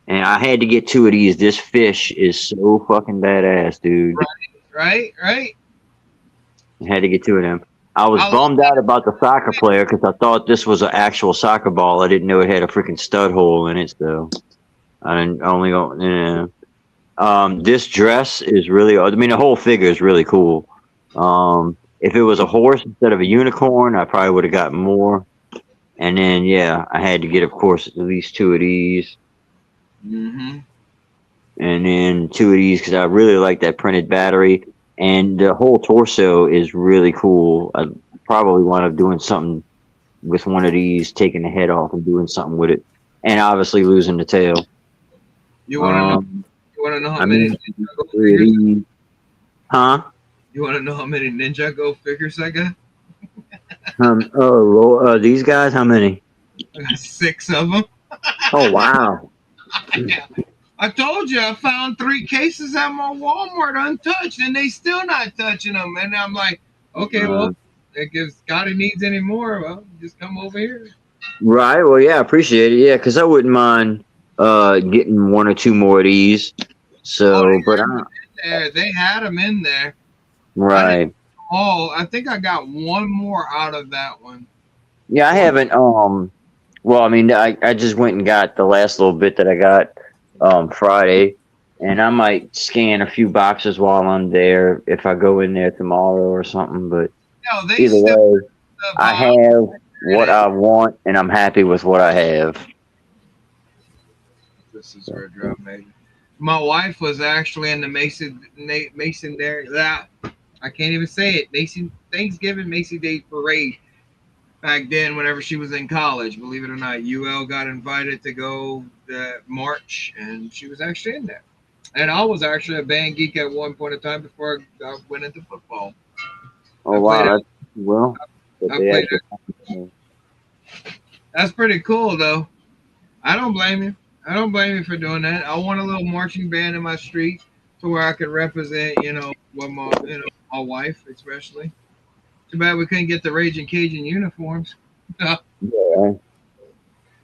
And I had to get 2 of these. This fish is so fucking badass, dude. Right. I had to get 2 of them. I was bummed out about the soccer player because I thought this was an actual soccer ball. I didn't know it had a freaking stud hole in it, so I didn't only go, yeah. This dress is really, I mean, the whole figure is really cool. If it was a horse instead of a unicorn, I probably would have gotten more. And then, yeah, I had to get, of course, at least 2 of these. And then 2 of these because I really like that printed battery. And the whole torso is really cool. I probably wind up doing something with one of these, taking the head off and doing something with it. And obviously losing the tail. You want to know how many Ninjago figures? Huh? You want to know how many Ninjago figures I got? These guys, how many? I got 6 of them. Oh, wow. Yeah. I told you I found 3 cases at my Walmart untouched, and they still not touching them. And I'm like, okay, well, if Scotty needs any more, well, just come over here. Right. Well, yeah, I appreciate it. Yeah, because I wouldn't mind getting 1 or 2 more of these. So, they had them in there. Right. I think I got 1 more out of that one. Yeah, I haven't. Well, I mean, I just went and got the last little bit that I got Friday, and I might scan a few boxes while I'm there if I go in there tomorrow or something. But either way, I have what I want, and I'm happy with what I have. This is her drum, maybe. My wife was actually in the Mason there. That I can't even say it. Mason Thanksgiving Macy Day parade. Back then, whenever she was in college, believe it or not, UL got invited to go that March, and she was actually in there. And I was actually a band geek at one point in time before I went into football. Oh, wow. That's pretty cool, though. I don't blame you. I don't blame you for doing that. I want a little marching band in my street to where I can represent, my wife, especially. Too bad we couldn't get the Raging Cajun uniforms. Yeah.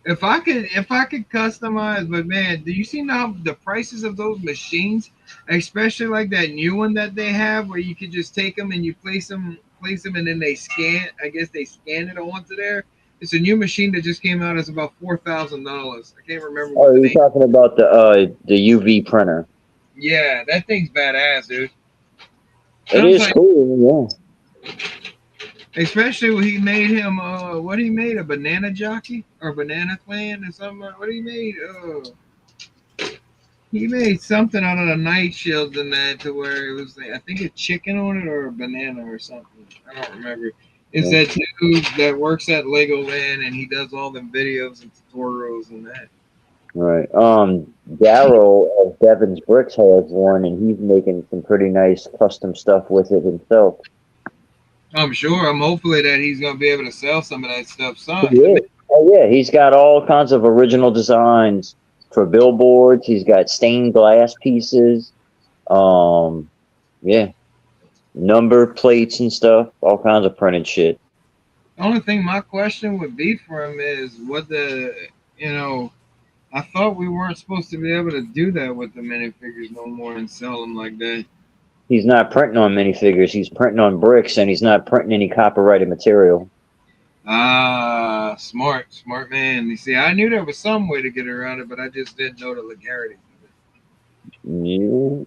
If I could customize, but man, do you see now the prices of those machines, especially like that new one that they have, where you could just take them and you place them, and then they scan. I guess they scan it onto there. It's a new machine that just came out. It's about $4,000. I can't remember what Oh, the you're name. talking about the UV printer. Yeah, that thing's badass, dude. It I'm is like, cool, yeah. especially when he made him. What he made, a banana jockey or banana clan or something. What he made? He made something out of the night shields in that to where it was, I think, a chicken on it or a banana or something. I don't remember. It's Yeah. that dude that works at Legoland and he does all the videos and tutorials and that. Right. Daryl of Devin's Bricks has one, and he's making some pretty nice custom stuff with it himself. I'm sure. I'm hopefully that he's gonna be able to sell some of that stuff. Son, Yeah. Oh yeah, he's got all kinds of original designs for billboards. He's got stained glass pieces. Yeah, number plates and stuff. All kinds of printed shit. the only thing my question would be for him is what you know. I thought we weren't supposed to be able to do that with the minifigures no more and sell them like that. He's not printing on minifigures. He's printing on bricks, and he's not printing any copyrighted material. Ah, smart man. You see, I knew there was some way to get around it, but I just didn't know the legalities of it. Yeah.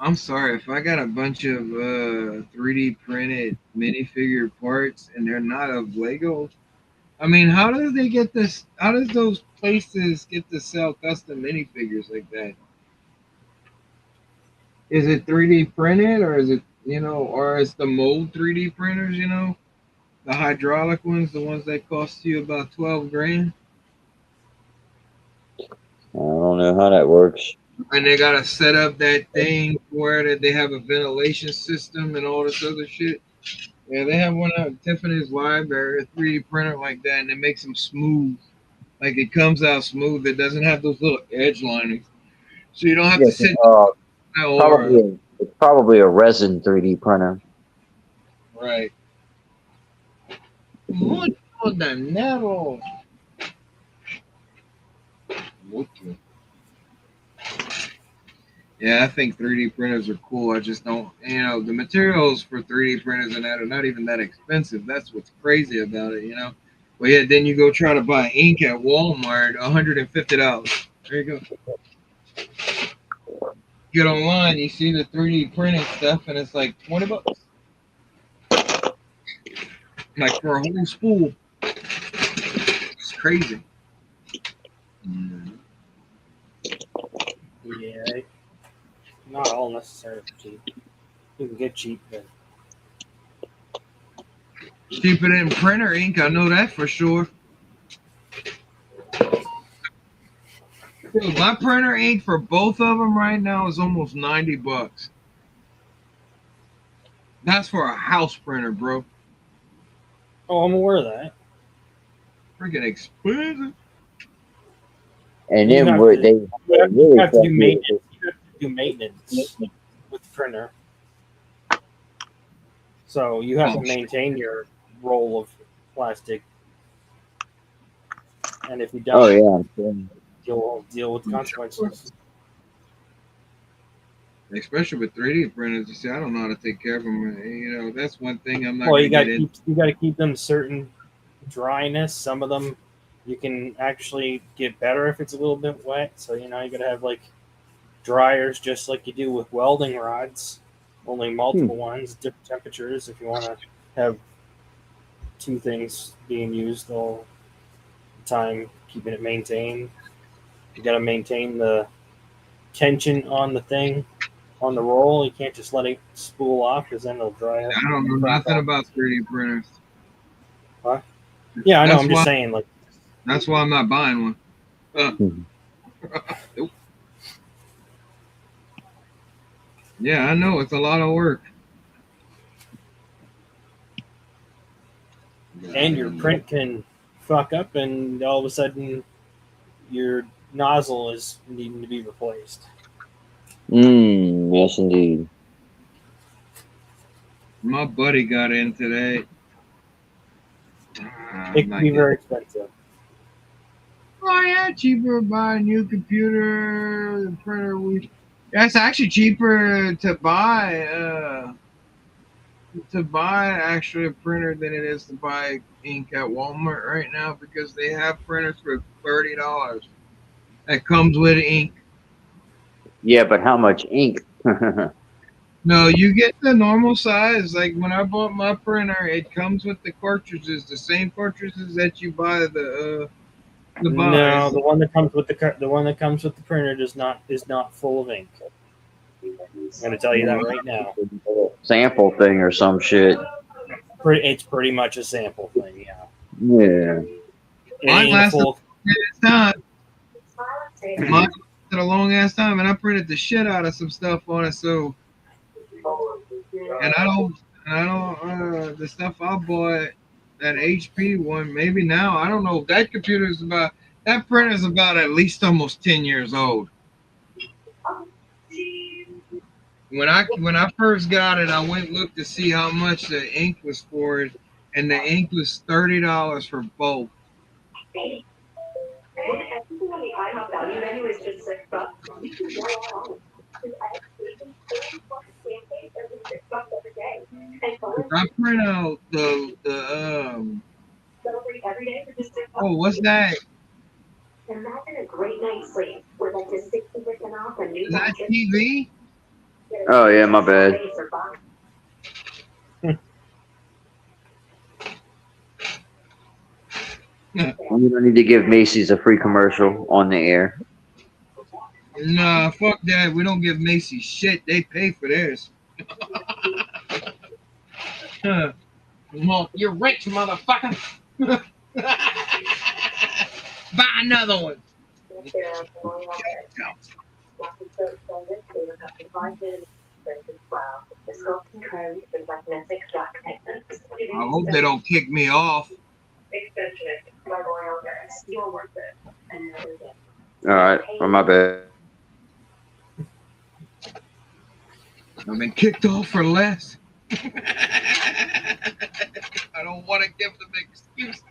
I'm sorry if I got a bunch of 3D printed minifigure parts and they're not of Lego. I mean, how do they get this? How does those places get to sell custom minifigures like that? Is it 3D printed or is it, or is the mold 3D printers, the hydraulic ones, the ones that cost you about 12 grand? I don't know how that works. And they gotta set up that thing where that they have a ventilation system and all this other shit. Yeah, they have one at Tiffany's library, a 3D printer like that, and it makes them smooth. Like it comes out smooth. It doesn't have those little edge linings, so you don't have to Yes, sit or it's probably a resin 3D printer. right. Mucho dinero. Mucho. Yeah, I think 3D printers are cool. I just don't, the materials for 3D printers and that are not even that expensive. That's what's crazy about it. But yeah, then you go try to buy ink at Walmart, $150. There you go. Get online, you see the 3D printing stuff, and it's like $20, like for a whole spool. It's crazy. Yeah, not all necessarily cheap. You can get cheap, but Cheaper than printer ink, I know that for sure. Dude, my printer ink for both of them right now is almost $90. That's for a house printer, bro. oh, I'm aware of that. Freaking expensive. And You then have what to- they You have to do fucking- maintenance. You have to do maintenance with the printer. So you have to maintain your roll of plastic, and if you don't, Oh yeah, I'm sure. you'll deal with consequences. Especially with 3D printers, you see, I don't know how to take care of them. That's one thing I'm not. Well, you got gonna to keep them certain dryness. Some of them you can actually get better if it's a little bit wet. So you got to have like dryers, just like you do with welding rods. Only multiple ones, different temperatures. If you want to have two things being used all the time, keeping it maintained. You got to maintain the tension on the thing, on the roll. You can't just let it spool off because then it'll dry up. I don't know nothing about 3D printers. Huh? Yeah, I know. That's I'm just why- saying, like, That's why I'm not buying one. Nope. Yeah, I know it's a lot of work. and your print can fuck up, and all of a sudden your nozzle is needing to be replaced. Yes, indeed. My buddy got in today. It can be very expensive. Oh yeah, cheaper to buy a new computer, the printer. That's actually cheaper to buy. Actually a printer than it is to buy ink at Walmart right now because they have printers for $30 that comes with ink. Yeah, but how much ink? No, you get the normal size. Like when I bought my printer, it comes with the cartridges, the same cartridges that you buy the No, box. the one that comes with the printer is not full of ink. I'm going to tell you that right now. Sample thing or some shit. It's pretty much a sample thing, yeah. Yeah. It Mine ain't a lasted full. time. Mine lasted a long ass time, and I printed the shit out of some stuff on it. So, and I don't. The stuff I bought, that HP one, maybe now I don't know. That printer is about at least almost 10 years old. When I first got it, I went and looked to see how much the ink was for it, and the ink was $30 for both. I print out the oh, what's that? Imagine a great night's sleep with up to 60% off a new. Is that TV? Oh yeah, my bad. You don't need to give Macy's a free commercial on the air. Nah, fuck that. We don't give Macy's shit. They pay for theirs. Well, you're rich, motherfucker. Buy another one. I hope they don't kick me off. All right, my bad. I've been kicked off for less. I don't want to give them excuses.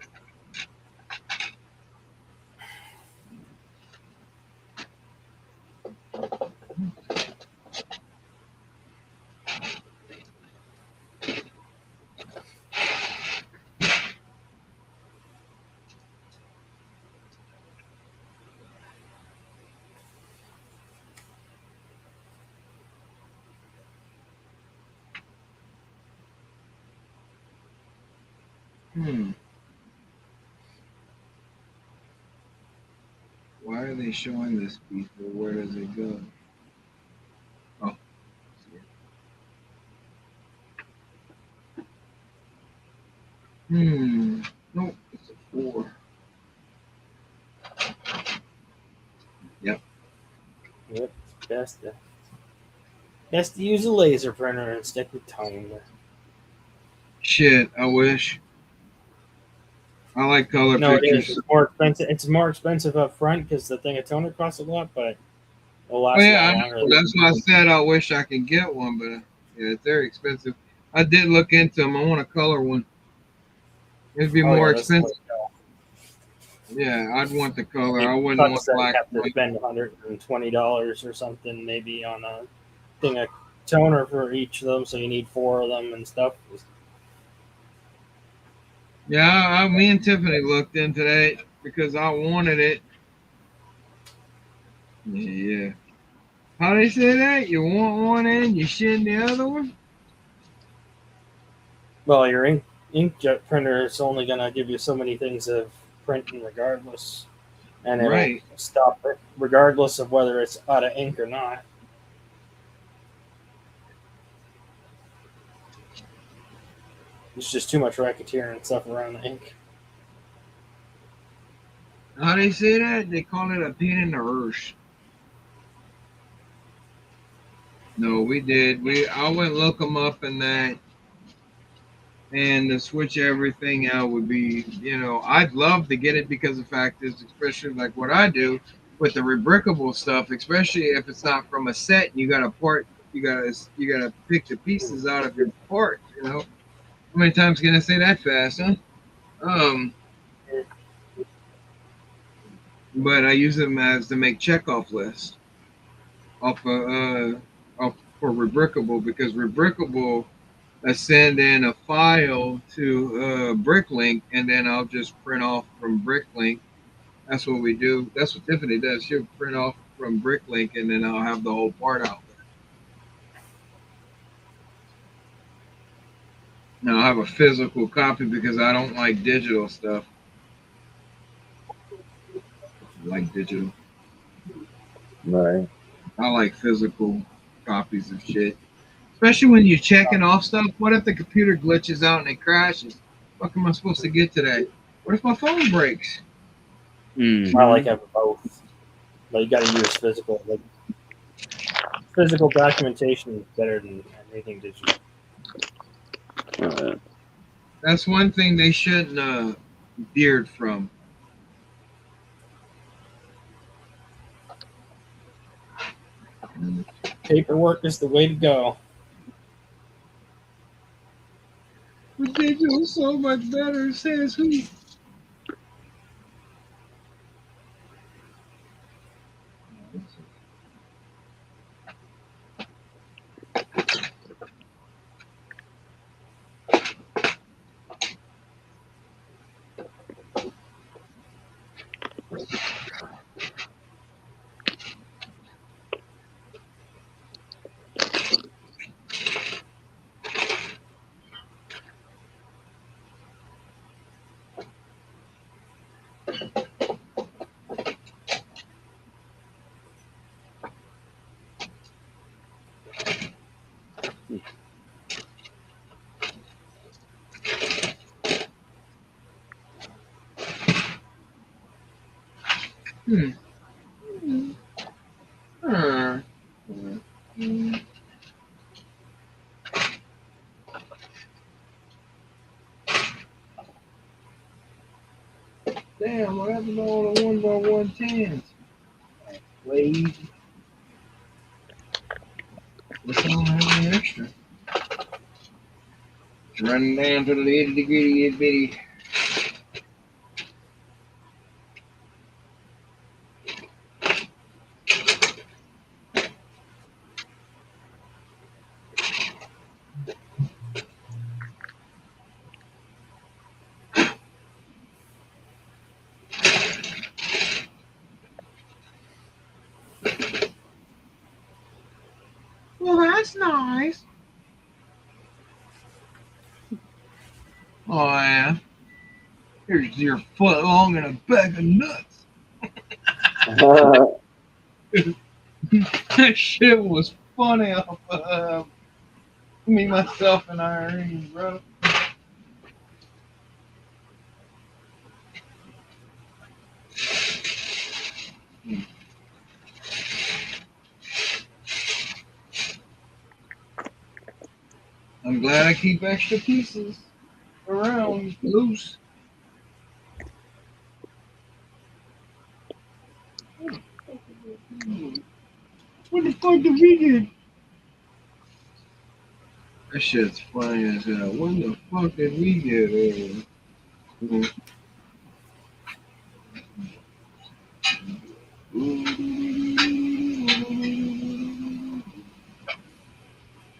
Why are they showing this before? Where does it go? Oh. Nope, it's a 4. Yep. Best to use a laser printer and stick with toner. Shit, I wish. I like color pictures. It's more expensive. It's more expensive up front because the thing of toner costs a lot, but it'll last a lot longer. That's why I said I wish I could get one, but yeah, it's very expensive. I did look into them. I want a color one. It'd be more expensive. Yeah, I'd want the color. I wouldn't want black. Have to spend $120 or something maybe on a thing of toner for each of them, so you need 4 of them and stuff. Yeah, me and Tiffany looked into that because I wanted it. Yeah. How they say that? You want one and you shit in the other one? Well, your inkjet printer is only going to give you so many things of printing regardless. And it'll stop it regardless of whether it's out of ink or not. There's just too much racketeering and stuff around the ink. How they say that? They call it a pain in the arse. No, we did. I went look them up and that. And to switch everything out would be, I'd love to get it because the fact is, especially like what I do with the rebrickable stuff, especially if it's not from a set and you got to pick the pieces out of your part, How many times can I say that fast, huh? but I use them as to make checkoff lists off for Rebrickable, because Rebrickable I send in a file to Bricklink, and then I'll just print off from Bricklink. That's what we do. That's what Tiffany does. She'll print off from Bricklink, and then I'll have the whole part out there. Now I have a physical copy because I don't like digital stuff. I like digital. Right. I like physical copies of shit. Especially when you're checking off stuff. What if the computer glitches out and it crashes? What am I supposed to get today? What if my phone breaks? Mm-hmm. I like having both. But you got to use physical. Like, physical documentation is better than anything digital. That's one thing they shouldn't veered from. Paperwork is the way to go. But digital is so much better, says who? Damn, what happened to all the 1x110s? Wait. What's on having extra? Running down to the itty gritty itty bitty. Well, that's nice. Oh, yeah. Here's your foot long and a bag of nuts. That shit was funny off of me, myself, and Irene, bro. I'm glad I keep extra pieces around loose. What the fuck did we get? That shit's funny as hell. What the fuck did we get?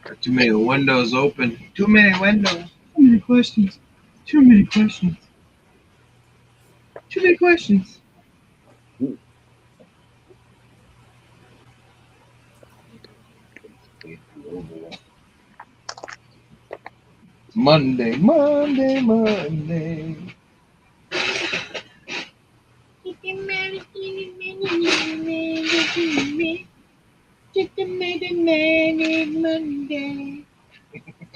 Got too many windows open. Too many windows. Too many questions. Too many questions. Too many questions. Monday.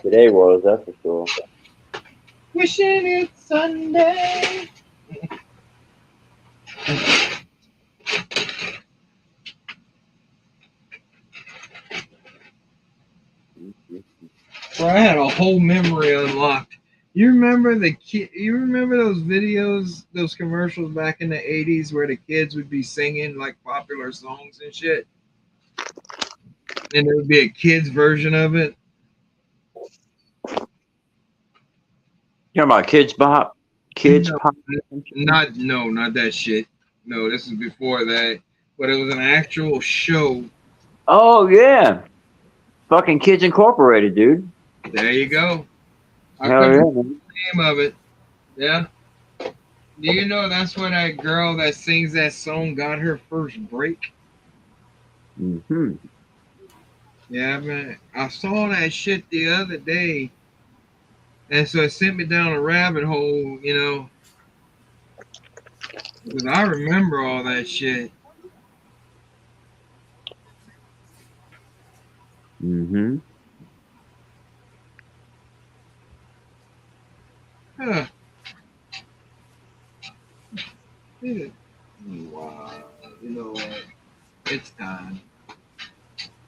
Today was, that's for sure. Wishing it's Sunday. Bro, I had a whole memory unlocked. You remember You remember those videos, those commercials back in the '80s where the kids would be singing like popular songs and shit, and there would be a kids version of it. You talking about Kids Bop? Kids No, Pop? not that shit. No, this is before that. But it was an actual show. Oh yeah, fucking Kids Incorporated, dude. There you go. I Hell couldn't yeah, remember man. the name of it. Yeah. Do you know that's where that girl that sings that song got her first break? Mm-hmm. Yeah, man. I saw that shit the other day. And so it sent me down a rabbit hole, you know. Because I remember all that shit. Mm-hmm. Huh. Yeah. Wow. You know what? It's time.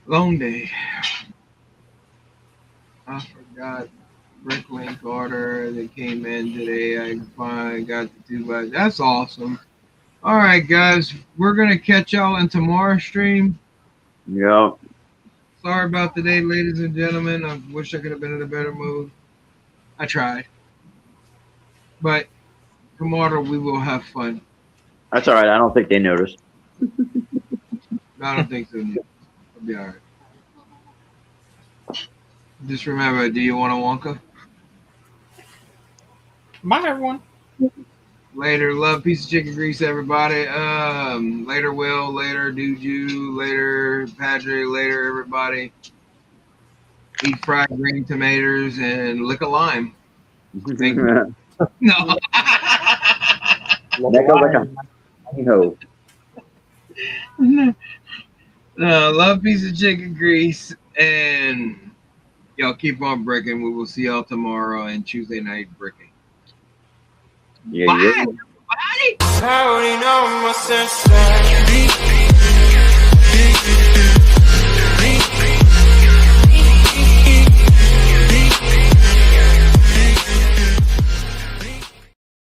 Long day. I forgot Bricklink order that came in today. I finally got the 2 bucks. That's awesome. All right, guys. We're going to catch y'all in tomorrow's stream. Yep. Sorry about today, ladies and gentlemen. I wish I could have been in a better mood. I tried. But tomorrow we will have fun. That's all right. I don't think they noticed. I don't think so. It'll be all right. Just remember, do you want a Wonka? Bye, everyone. Later, love, piece of chicken grease, everybody. Later, Will. Later, Duju. Later, Patrick. Later, everybody. Eat fried green tomatoes and lick a lime. Thank you. No. No, love, piece of chicken grease, and y'all keep on bricking. We will see y'all tomorrow and Tuesday night bricking. Yeah, Bye, yeah. everybody. I already know my sense.